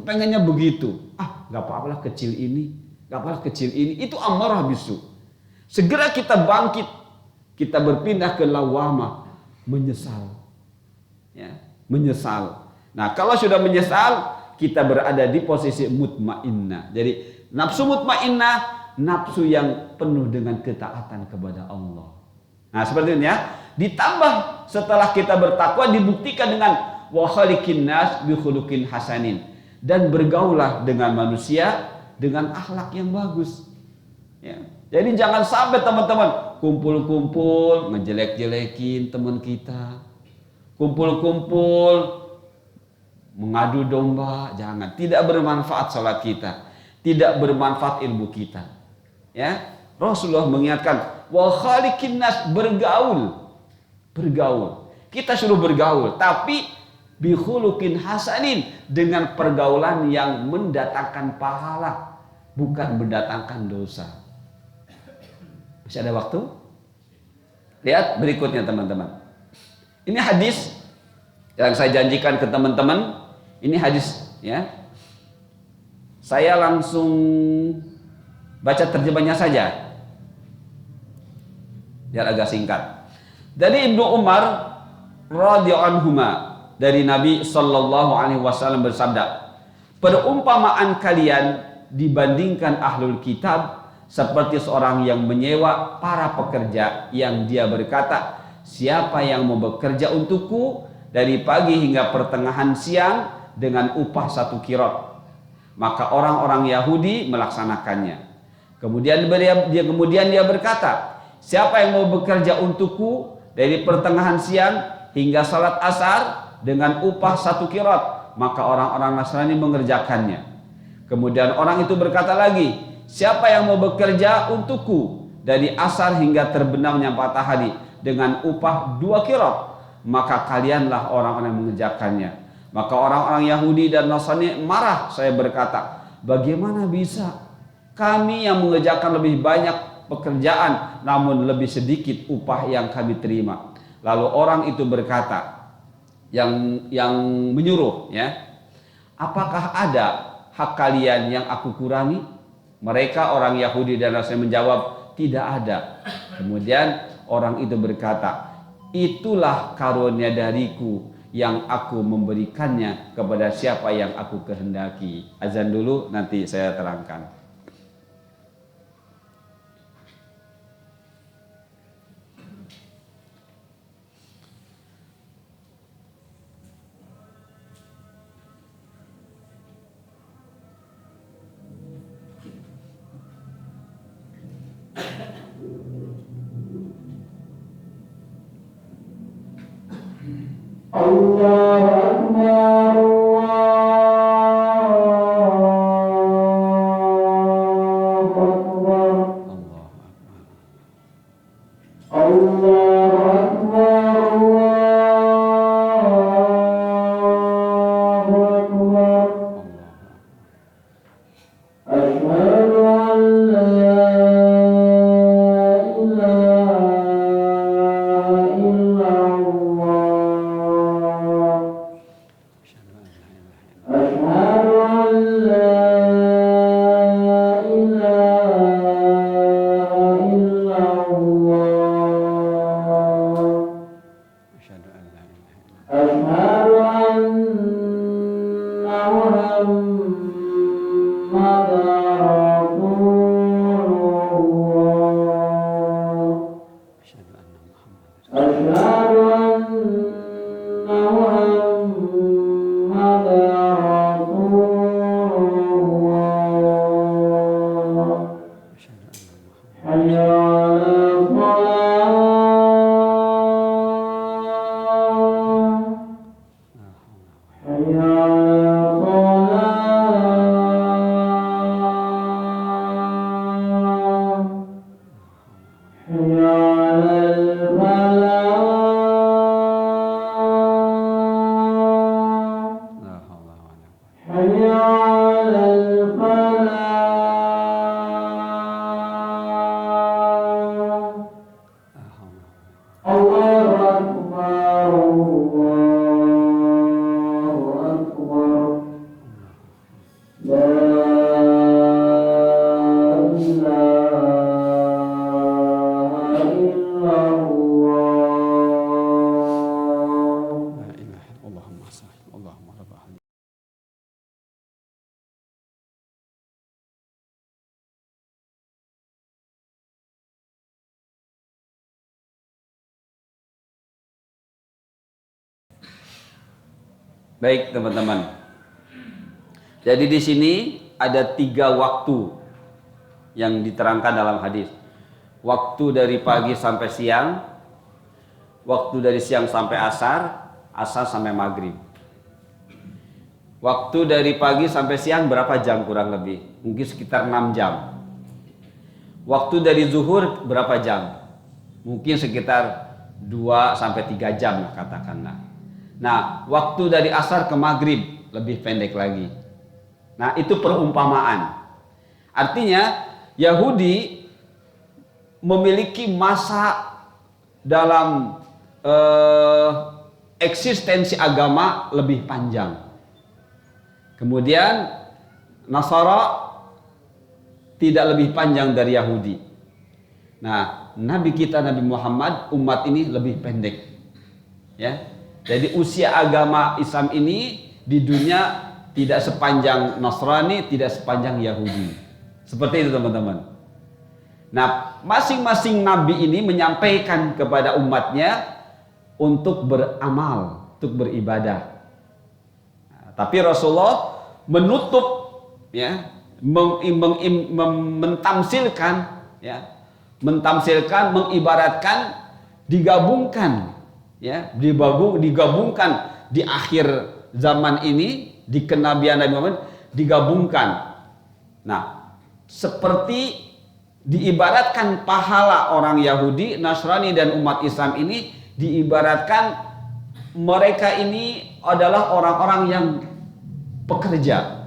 Pengennya begitu. Gak apa-apalah kecil ini. kapal kecil ini, itu amarah bisu. Segera kita bangkit, kita berpindah ke lawamah, menyesal. Ya, menyesal. Nah, kalau sudah menyesal, kita berada di posisi mutmainnah. Jadi, nafsu mutmainnah, nafsu yang penuh dengan ketaatan kepada Allah. Nah, seperti ini ya. Ditambah setelah kita bertakwa, dibuktikan dengan wa khaliqin nas bi khuluqin hasanin, dan bergaulah dengan manusia dengan akhlak yang bagus. Ya. Jadi jangan sampai teman-teman kumpul-kumpul ngejelek-jelekin teman kita, kumpul-kumpul mengadu domba, jangan. Tidak bermanfaat salat kita, tidak bermanfaat ilmu kita. Ya, Rasulullah mengingatkan wa khaliqin nas, bergaul. Kita suruh bergaul, tapi bi khuluqin hasanin, dengan pergaulan yang mendatangkan pahala, bukan mendatangkan dosa. Masih ada waktu? Lihat berikutnya teman-teman. Ini hadis yang saya janjikan ke teman-teman. Ini hadis ya. Saya langsung baca terjemahnya saja, biar agak singkat. Dari Ibnu Umar radhiyallahu anhuma, dari Nabi sallallahu alaihi wasallam bersabda, perumpamaan kalian dibandingkan ahlul kitab seperti seorang yang menyewa para pekerja yang dia berkata, siapa yang mau bekerja untukku dari pagi hingga pertengahan siang dengan upah 1 qirot, maka orang-orang Yahudi melaksanakannya. Kemudian dia berkata, siapa yang mau bekerja untukku dari pertengahan siang hingga salat asar dengan upah 1 qirot, maka orang-orang Nasrani mengerjakannya. Kemudian orang itu berkata lagi, siapa yang mau bekerja untukku dari asar hingga terbenamnya matahari dengan upah 2 qirot, maka kalianlah orang-orang yang mengerjakannya. Maka orang-orang Yahudi dan Nasrani marah. Saya berkata, bagaimana bisa kami yang mengerjakan lebih banyak pekerjaan namun lebih sedikit upah yang kami terima? Lalu orang itu berkata, yang menyuruh, ya, apakah ada hak kalian yang aku kurangi? Mereka orang Yahudi dan Nasrani menjawab, tidak ada. Kemudian orang itu berkata, itulah karunia dariku yang aku memberikannya kepada siapa yang aku kehendaki. Azan dulu, nanti saya terangkan. Allahu Akbar, Allahu Akbar, Allahu Akbar, Allahu Akbar. Asyhadu an la Baik teman-teman. Jadi di sini ada 3 waktu yang diterangkan dalam hadis. Waktu dari pagi sampai siang, waktu dari siang sampai asar, asar sampai maghrib. Waktu dari pagi sampai siang berapa jam kurang lebih? Mungkin sekitar 6 jam. Waktu dari zuhur berapa jam? Mungkin sekitar 2 sampai 3 jam lah katakanlah. Nah, waktu dari asar ke maghrib lebih pendek lagi. Nah, itu perumpamaan. Artinya Yahudi memiliki masa dalam eksistensi agama lebih panjang. Kemudian Nasara tidak lebih panjang dari Yahudi. Nah, Nabi kita Nabi Muhammad umat ini lebih pendek. Ya. Jadi usia agama Islam ini di dunia tidak sepanjang Nasrani, tidak sepanjang Yahudi. Seperti itu teman-teman. Nah, masing-masing nabi ini menyampaikan kepada umatnya untuk beramal, untuk beribadah. Nah, tapi Rasulullah menutup, ya, mentamsilkan, ya, mengibaratkan, digabungkan, ya, digabungkan di akhir zaman ini, di kenabian Nabi Muhammad digabungkan. Nah, seperti diibaratkan pahala orang Yahudi, Nasrani dan umat Islam ini diibaratkan mereka ini adalah orang-orang yang pekerja.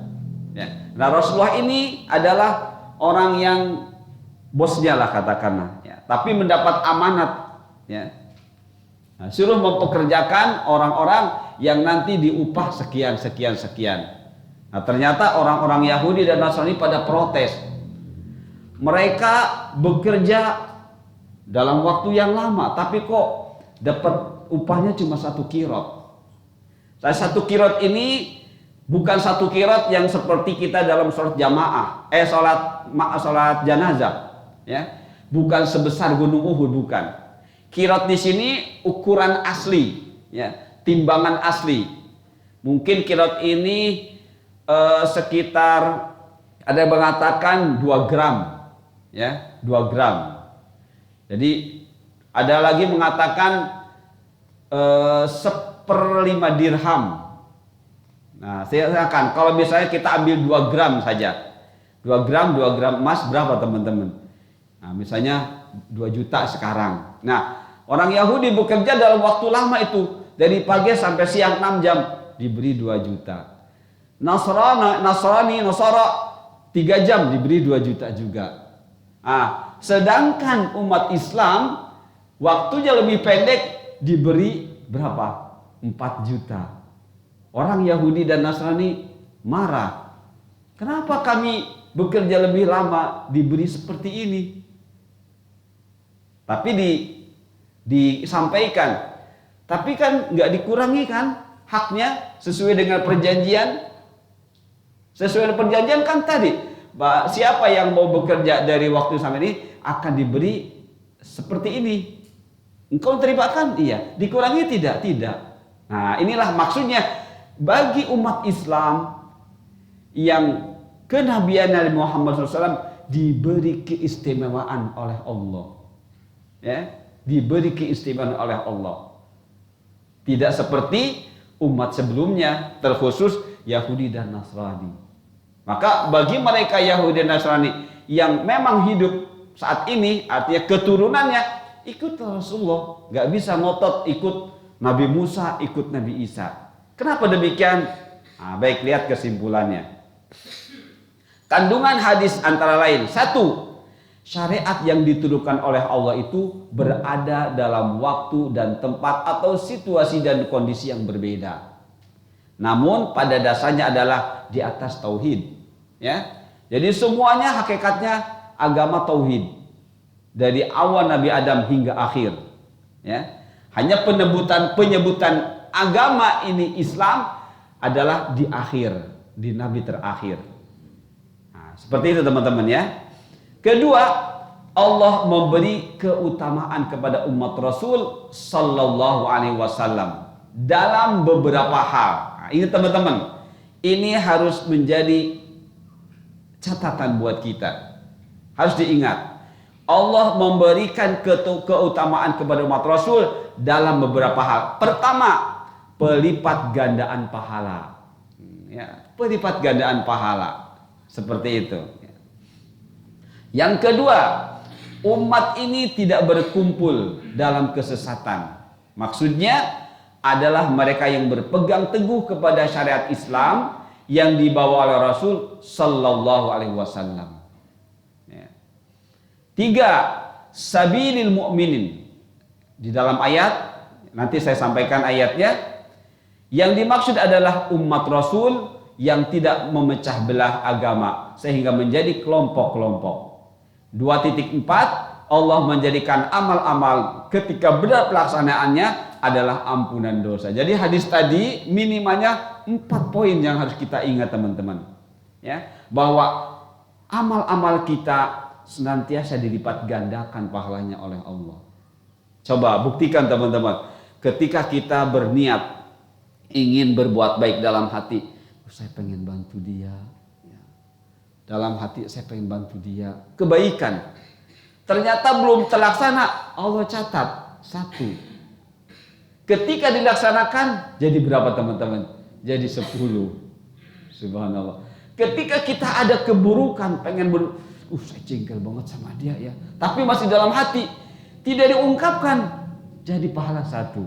Ya. Nah, Rasulullah ini adalah orang yang bosnya lah katakanlah. Ya. Tapi mendapat amanat. Ya. Nah, suruh mempekerjakan orang-orang yang nanti diupah sekian. Nah, ternyata orang-orang Yahudi dan Nasrani pada protes. Mereka bekerja dalam waktu yang lama, tapi kok dapat upahnya cuma 1 kirot. Nah, 1 kirot ini bukan 1 kirot yang seperti kita dalam sholat jamaah, sholat jenazah, ya, bukan sebesar gunung Uhud, bukan. Kirot di sini ukuran asli, ya, timbangan asli. Mungkin kirot ini sekitar ada yang mengatakan 2 gram. Ya, 2 gram. Jadi ada lagi mengatakan 1/5 dirham. Nah, saya akan kalau misalnya kita ambil 2 gram saja, 2 gram emas berapa teman-teman? Nah, misalnya 2 juta sekarang. Nah, orang Yahudi bekerja dalam waktu lama itu dari pagi sampai siang 6 jam diberi 2 juta. Nasara 3 jam diberi 2 juta juga. Ah, sedangkan umat Islam waktunya lebih pendek diberi berapa? 4 juta. Orang Yahudi dan Nasrani marah. Kenapa kami bekerja lebih lama diberi seperti ini? Tapi disampaikan. Tapi kan nggak dikurangi kan haknya sesuai dengan perjanjian. Sesuai dengan perjanjian kan tadi. Siapa yang mau bekerja dari waktu sampai ini akan diberi seperti ini. Engkau terima kan? Iya. Dikurangi tidak? Tidak. Nah, inilah maksudnya bagi umat Islam yang kenabian Nabi Muhammad SAW diberi keistimewaan oleh Allah. Ya, diberi keistimewaan oleh Allah. Tidak seperti umat sebelumnya, terkhusus Yahudi dan Nasrani. Maka bagi mereka Yahudi dan Nasrani yang memang hidup saat ini, artinya keturunannya ikut Rasulullah, nggak bisa ngotot ikut Nabi Musa, ikut Nabi Isa. Kenapa demikian? Nah, baik, lihat kesimpulannya. Kandungan hadis antara lain, 1, syariat yang diturunkan oleh Allah itu berada dalam waktu dan tempat atau situasi dan kondisi yang berbeda. Namun pada dasarnya adalah di atas tauhid, ya. Jadi semuanya hakikatnya agama tauhid dari awal Nabi Adam hingga akhir, ya. Hanya penyebutan agama ini Islam adalah di akhir, di Nabi terakhir. Nah, seperti itu teman-teman ya. Kedua, Allah memberi keutamaan kepada umat Rasul Sallallahu Alaihi Wasallam dalam beberapa hal. Ini teman-teman, ini harus menjadi catatan buat kita. Harus diingat. Allah memberikan keutamaan kepada umat Rasul dalam beberapa hal. Pertama, pelipat gandaan pahala. Ya, pelipat gandaan pahala. Seperti itu. Yang kedua, umat ini tidak berkumpul dalam kesesatan. Maksudnya adalah mereka yang berpegang teguh kepada syariat Islam yang dibawa oleh Rasul Sallallahu Alaihi Wasallam. Ya. 3. Sabilil mu'minin. Di dalam ayat, nanti saya sampaikan ayatnya. Yang dimaksud adalah umat Rasul yang tidak memecah belah agama sehingga menjadi kelompok-kelompok. 2.4, Allah menjadikan amal-amal ketika benar pelaksanaannya adalah ampunan dosa. Jadi hadis tadi minimalnya 4 poin yang harus kita ingat teman-teman. Ya, bahwa amal-amal kita senantiasa dilipat gandakan pahalanya oleh Allah. Coba buktikan teman-teman. Ketika kita berniat ingin berbuat baik dalam hati, saya pengen bantu dia. Dalam hati saya pengen bantu dia. Kebaikan. Ternyata belum terlaksana. Allah catat 1. Ketika dilaksanakan jadi berapa teman-teman? Jadi 10. Subhanallah. Ketika kita ada keburukan, pengen saya jengkel banget sama dia ya. Tapi masih dalam hati, tidak diungkapkan, jadi pahala 1.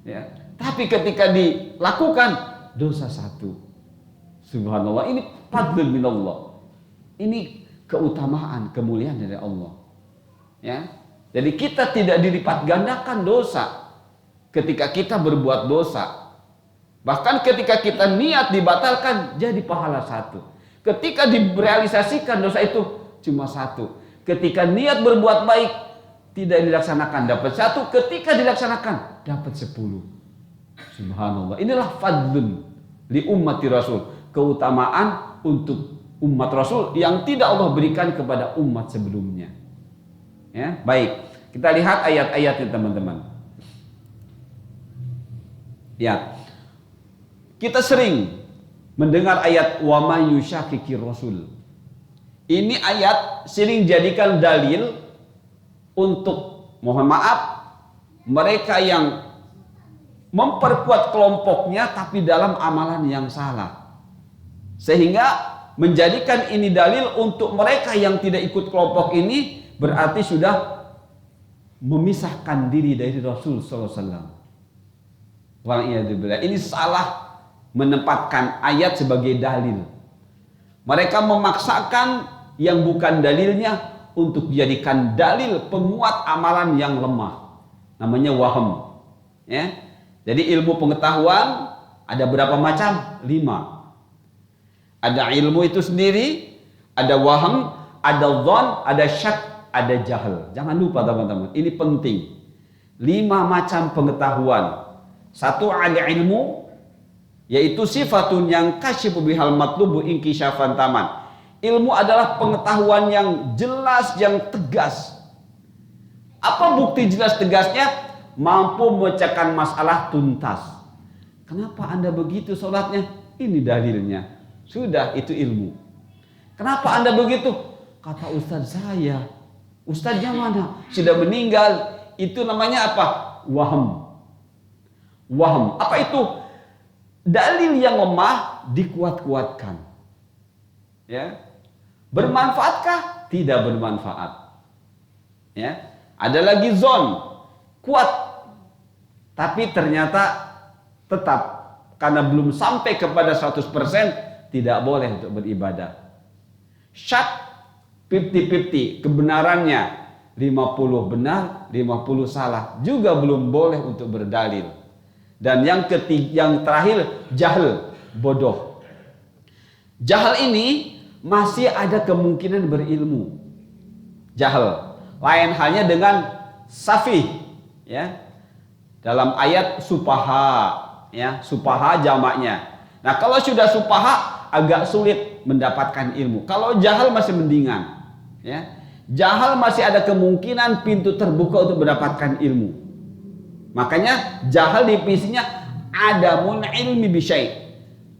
Ya. Tapi ketika dilakukan, dosa 1. Subhanallah, ini fadlun minallah. Ini keutamaan, kemuliaan dari Allah. Ya. Jadi kita tidak dilipat gandakan dosa ketika kita berbuat dosa. Bahkan ketika kita niat dibatalkan jadi pahala 1. Ketika direalisasikan dosa itu cuma 1. Ketika niat berbuat baik tidak dilaksanakan dapat 1. Ketika dilaksanakan dapat 10. Subhanallah. Inilah fadlun li ummati Rasul. Keutamaan untuk umat Rasul yang tidak Allah berikan kepada umat sebelumnya. Ya, baik. Kita lihat ayat-ayatnya teman-teman. Ya. Kita sering mendengar ayat wa may yushaqiqir rasul. Ini ayat sering jadikan dalil untuk mohon maaf mereka yang memperkuat kelompoknya tapi dalam amalan yang salah. Sehingga menjadikan ini dalil untuk mereka yang tidak ikut kelompok ini berarti sudah memisahkan diri dari Rasul SAW. Waliyadzubillah. Ini salah menempatkan ayat sebagai dalil. Mereka memaksakan yang bukan dalilnya untuk dijadikan dalil penguat amalan yang lemah. Namanya waham. Ya. Jadi ilmu pengetahuan ada berapa macam? 5. Ada ilmu itu sendiri, ada waham, ada dhon, ada syak, ada jahil. Jangan lupa teman-teman, ini penting. 5 macam pengetahuan. 1 ada ilmu, yaitu sifatun yang kasyifu bihal matlubu inkisyafan taman. Ilmu adalah pengetahuan yang jelas, yang tegas. Apa bukti jelas tegasnya? Mampu memecahkan masalah tuntas. Kenapa Anda begitu sholatnya? Ini dalilnya. Sudah, itu ilmu. Kenapa Anda begitu? Kata ustaz saya. Ustaznya mana? Sudah meninggal. Itu namanya apa? Waham. Waham. Apa itu? Dalil yang lemah dikuat-kuatkan. Ya. Bermanfaatkah? Tidak bermanfaat. Ya. Ada lagi zon. Kuat. Tapi ternyata tetap karena belum sampai kepada 100% tidak boleh untuk beribadah. Syak 50-50, kebenarannya 50 benar, 50 salah, juga belum boleh untuk berdalil. Dan yang terakhir jahil, bodoh. Jahil ini masih ada kemungkinan berilmu. Jahil. Lain halnya dengan safih, ya. Dalam ayat supaha, ya, supaha jamaknya. Nah, kalau sudah supaha agak sulit mendapatkan ilmu. Kalau jahal masih mendingan, ya. Jahal masih ada kemungkinan pintu terbuka untuk mendapatkan ilmu. Makanya jahal definisinya adamul ilmi bisyai'.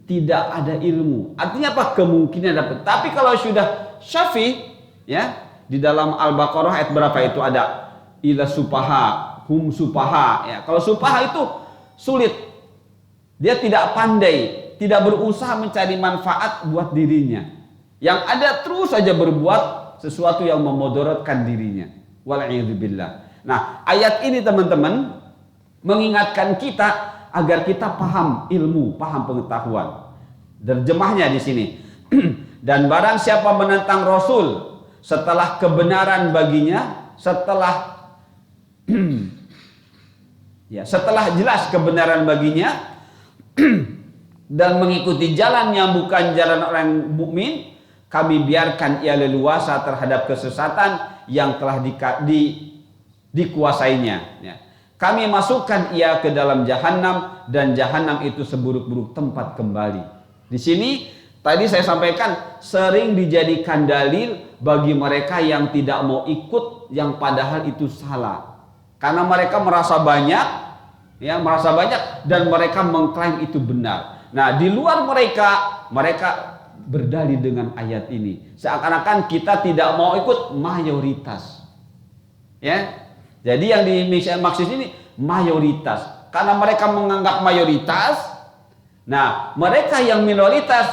Tidak ada ilmu. Artinya apa? Kemungkinan dapat. Tapi kalau sudah syafi, ya, di dalam Al-Baqarah ayat berapa itu ada ila supaha, hum supaha, ya. Kalau supaha itu sulit. Dia tidak pandai, tidak berusaha mencari manfaat buat dirinya. Yang ada terus saja berbuat sesuatu yang memudaratkan dirinya. Wal'iyadzubillah. Nah, ayat ini teman-teman mengingatkan kita agar kita paham ilmu, paham pengetahuan. Terjemahnya di sini. Dan barang siapa menentang Rasul setelah kebenaran baginya, setelah setelah jelas kebenaran baginya dan mengikuti jalan yang bukan jalan orang mukmin, kami biarkan ia leluasa terhadap kesesatan yang telah dikuasainya. Ya. Kami masukkan ia ke dalam jahanam dan jahanam itu seburuk-buruk tempat kembali. Di sini tadi saya sampaikan sering dijadikan dalil bagi mereka yang tidak mau ikut yang padahal itu salah. Karena mereka merasa banyak, ya, dan mereka mengklaim itu benar. Nah, di luar mereka berdalil dengan ayat ini. Seakan-akan kita tidak mau ikut mayoritas. Ya. Jadi yang dimaksud ini mayoritas. Karena mereka menganggap mayoritas, nah mereka yang minoritas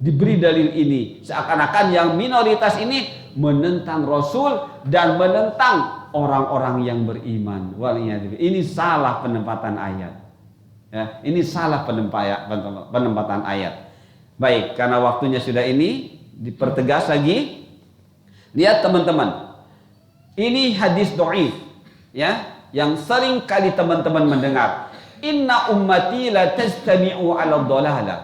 diberi dalil ini. Seakan-akan yang minoritas ini menentang Rasul dan menentang orang-orang yang beriman. Ini salah penempatan ayat. Ya, ini salah penempatan ayat. Baik, karena waktunya sudah ini dipertegas lagi. Lihat teman-teman, ini hadis dhaif, ya, yang sering kali teman-teman mendengar. Inna ummati la tajtami'u 'ala dhalalah.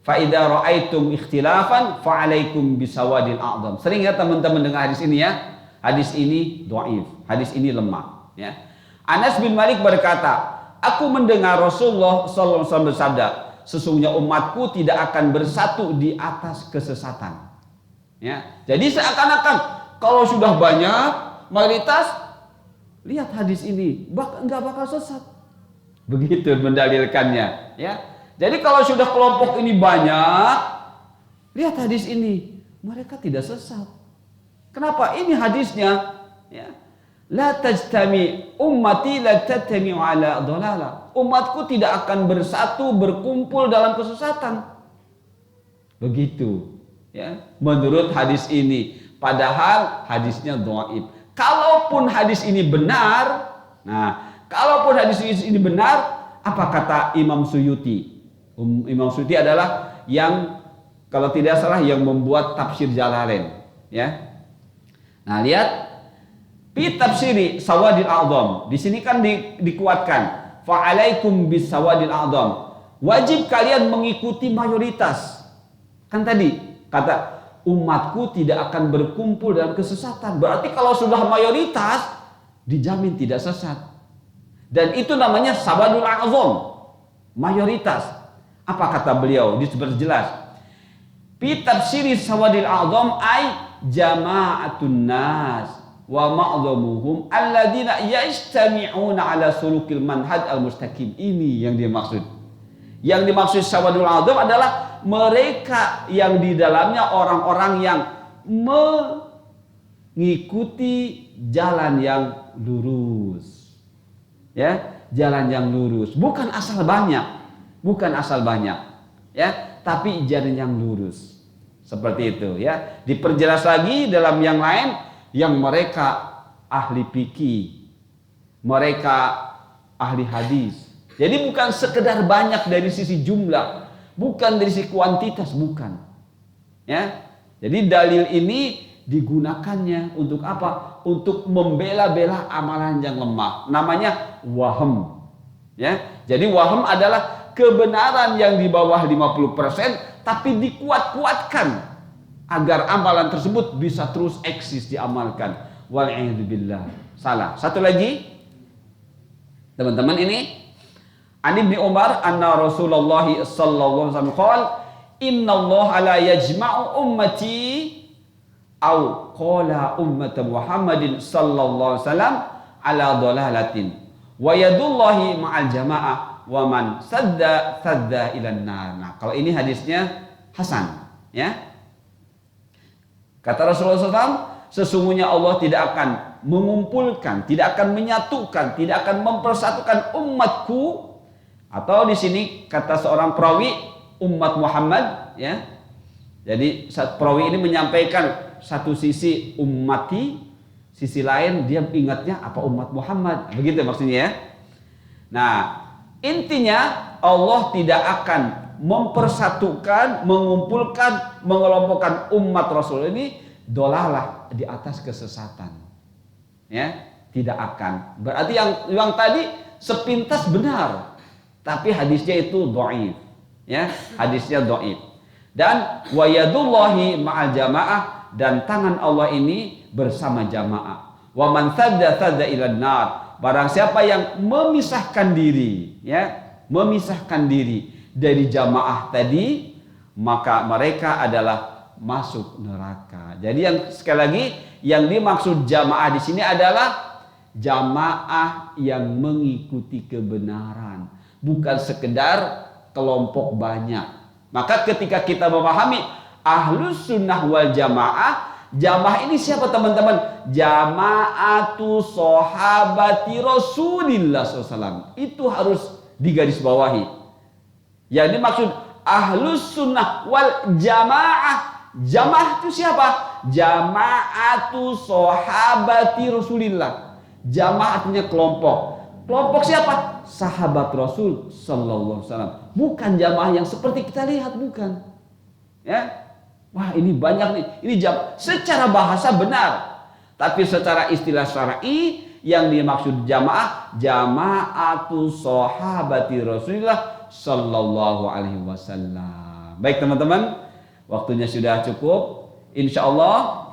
Fa idza ra'aitum ikhtilafan fa 'alaikum bisawadil a'dham. Sering ya teman-teman dengar hadis ini, ya. Hadis ini dhaif, hadis ini lemah, ya. Anas bin Malik berkata, aku mendengar Rasulullah sallallahu alaihi wasallam bersabda, sesungguhnya umatku tidak akan bersatu di atas kesesatan. Ya. Jadi seakan-akan kalau sudah banyak mayoritas, lihat hadis ini, nggak bakal sesat. Begitu mendalilkannya, ya. Jadi kalau sudah kelompok ini banyak, lihat hadis ini, mereka tidak sesat. Kenapa? Ini hadisnya, ya. La tajtami ummati la tajtami ala dhalalah. Umatku tidak akan bersatu berkumpul dalam kesesatan. Begitu, ya. Menurut hadis ini, padahal hadisnya dhaif. Kalaupun hadis ini benar, apa kata Imam Suyuti? Imam Suyuti adalah yang kalau tidak salah yang membuat tafsir Jalalain, ya. Nah, lihat fi tafsiri sawadil a'dham. Di sini kan dikuatkan, fa alaikum bis sawadil a'dham. Wajib kalian mengikuti mayoritas. Kan tadi kata umatku tidak akan berkumpul dalam kesesatan. Berarti kalau sudah mayoritas dijamin tidak sesat. Dan itu namanya sawadul a'dham, mayoritas. Apa kata beliau? Diperjelas. Fi tafsiri sawadil a'dham ay jama'atun nas wa ma'dhamuhum alladzina yajtami'una ala sulukil manhaj al-mustaqim. Ini yang dia maksud. Yang dimaksud sawadul a'dham adalah mereka yang di dalamnya orang-orang yang mengikuti jalan yang lurus. Ya, jalan yang lurus, bukan asal banyak, ya, tapi jalan yang lurus. Seperti itu, ya. Diperjelas lagi dalam yang lain, yang mereka ahli fikih, mereka ahli hadis. Jadi bukan sekedar banyak dari sisi jumlah, bukan dari sisi kuantitas, bukan. Ya. Jadi dalil ini digunakannya untuk apa? Untuk membela-bela amalan yang lemah. Namanya waham. Ya. Jadi waham adalah kebenaran yang di bawah 50%, tapi dikuat-kuatkan agar amalan tersebut bisa terus eksis diamalkan. Wal'iyadzubillah. Salah. Satu lagi, teman-teman, ini An Ibni Umar anna Rasulullah sallallahu alaihi wasallam qala innallaha la yajma'u ummati aw qala ummata Muhammadin sallallahu alaihi wasallam ala dhalalatin wa yadullahi ma'al jamaah wa man sadda ilan nar. Nah, kalau ini hadisnya hasan, ya. Kata Rasulullah SAW, sesungguhnya Allah tidak akan mengumpulkan, tidak akan menyatukan, tidak akan mempersatukan umatku, atau di sini kata seorang perawi umat Muhammad, ya. Jadi perawi ini menyampaikan satu sisi ummati, sisi lain dia ingatnya apa umat Muhammad, begitu maksudnya, ya. Nah, intinya Allah tidak akan mempersatukan, mengumpulkan, mengelompokkan umat Rasul ini dolalah di atas kesesatan, ya, tidak akan. Berarti yang tadi sepintas benar, tapi hadisnya itu dhaif, ya, hadisnya dhaif. Dan wa yadullahi ma'al jamaah, dan tangan Allah ini bersama jamaah. Wa man sadda ilan nar, barang siapa yang memisahkan diri, ya, memisahkan diri dari jamaah tadi, maka mereka adalah masuk neraka. Jadi yang sekali lagi yang dimaksud jamaah di sini adalah jamaah yang mengikuti kebenaran, bukan sekedar kelompok banyak. Maka ketika kita memahami Ahlus Sunnah wal Jamaah, jamaah ini siapa teman-teman? Jama'atu sahabati Rasulillah SAW. Itu harus digarisbawahi. Yang dimaksud Ahlus Sunnah wal Jamaah. Jamaah itu siapa? Jama'atu sahabati Rasulillah. Jamaah artinya kelompok. Kelompok siapa? Sahabat Rasul sallallahu alaihi wasallam. Bukan jamaah yang seperti kita lihat, bukan. Ya. Wah, ini banyak nih. Ini secara bahasa benar. Tapi secara istilah syar'i yang dimaksud jamaah, jama'atu sahabati Rasulullah sallallahu alaihi wasallam. Baik teman-teman, waktunya sudah cukup. Insyaallah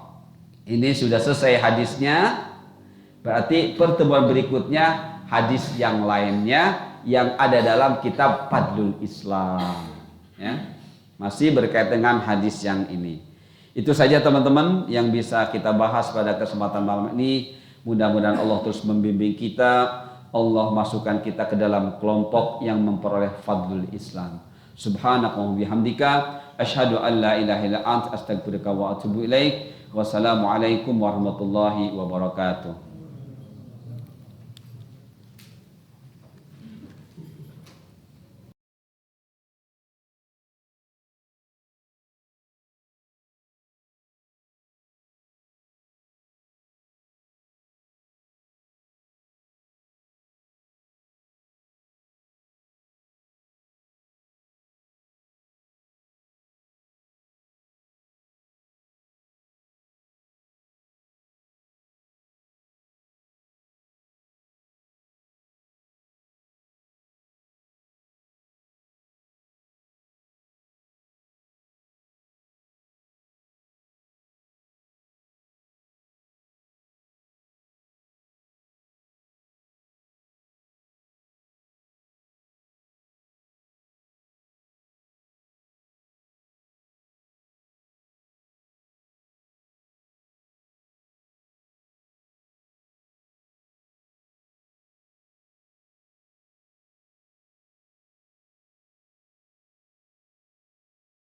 ini sudah selesai hadisnya. Berarti pertemuan berikutnya hadis yang lainnya yang ada dalam kitab Fadlul Islam, ya. Masih berkaitan dengan hadis yang ini. Itu saja teman-teman yang bisa kita bahas pada kesempatan malam ini. Mudah-mudahan Allah terus membimbing kita, Allah masukkan kita ke dalam kelompok yang memperoleh Fadlul Islam. Subhanakallahumma bihamdika asyhadu an la ilaha illa anta astaghfiruka wa atubu ilaik. Wassalamualaikum warahmatullahi wabarakatuh.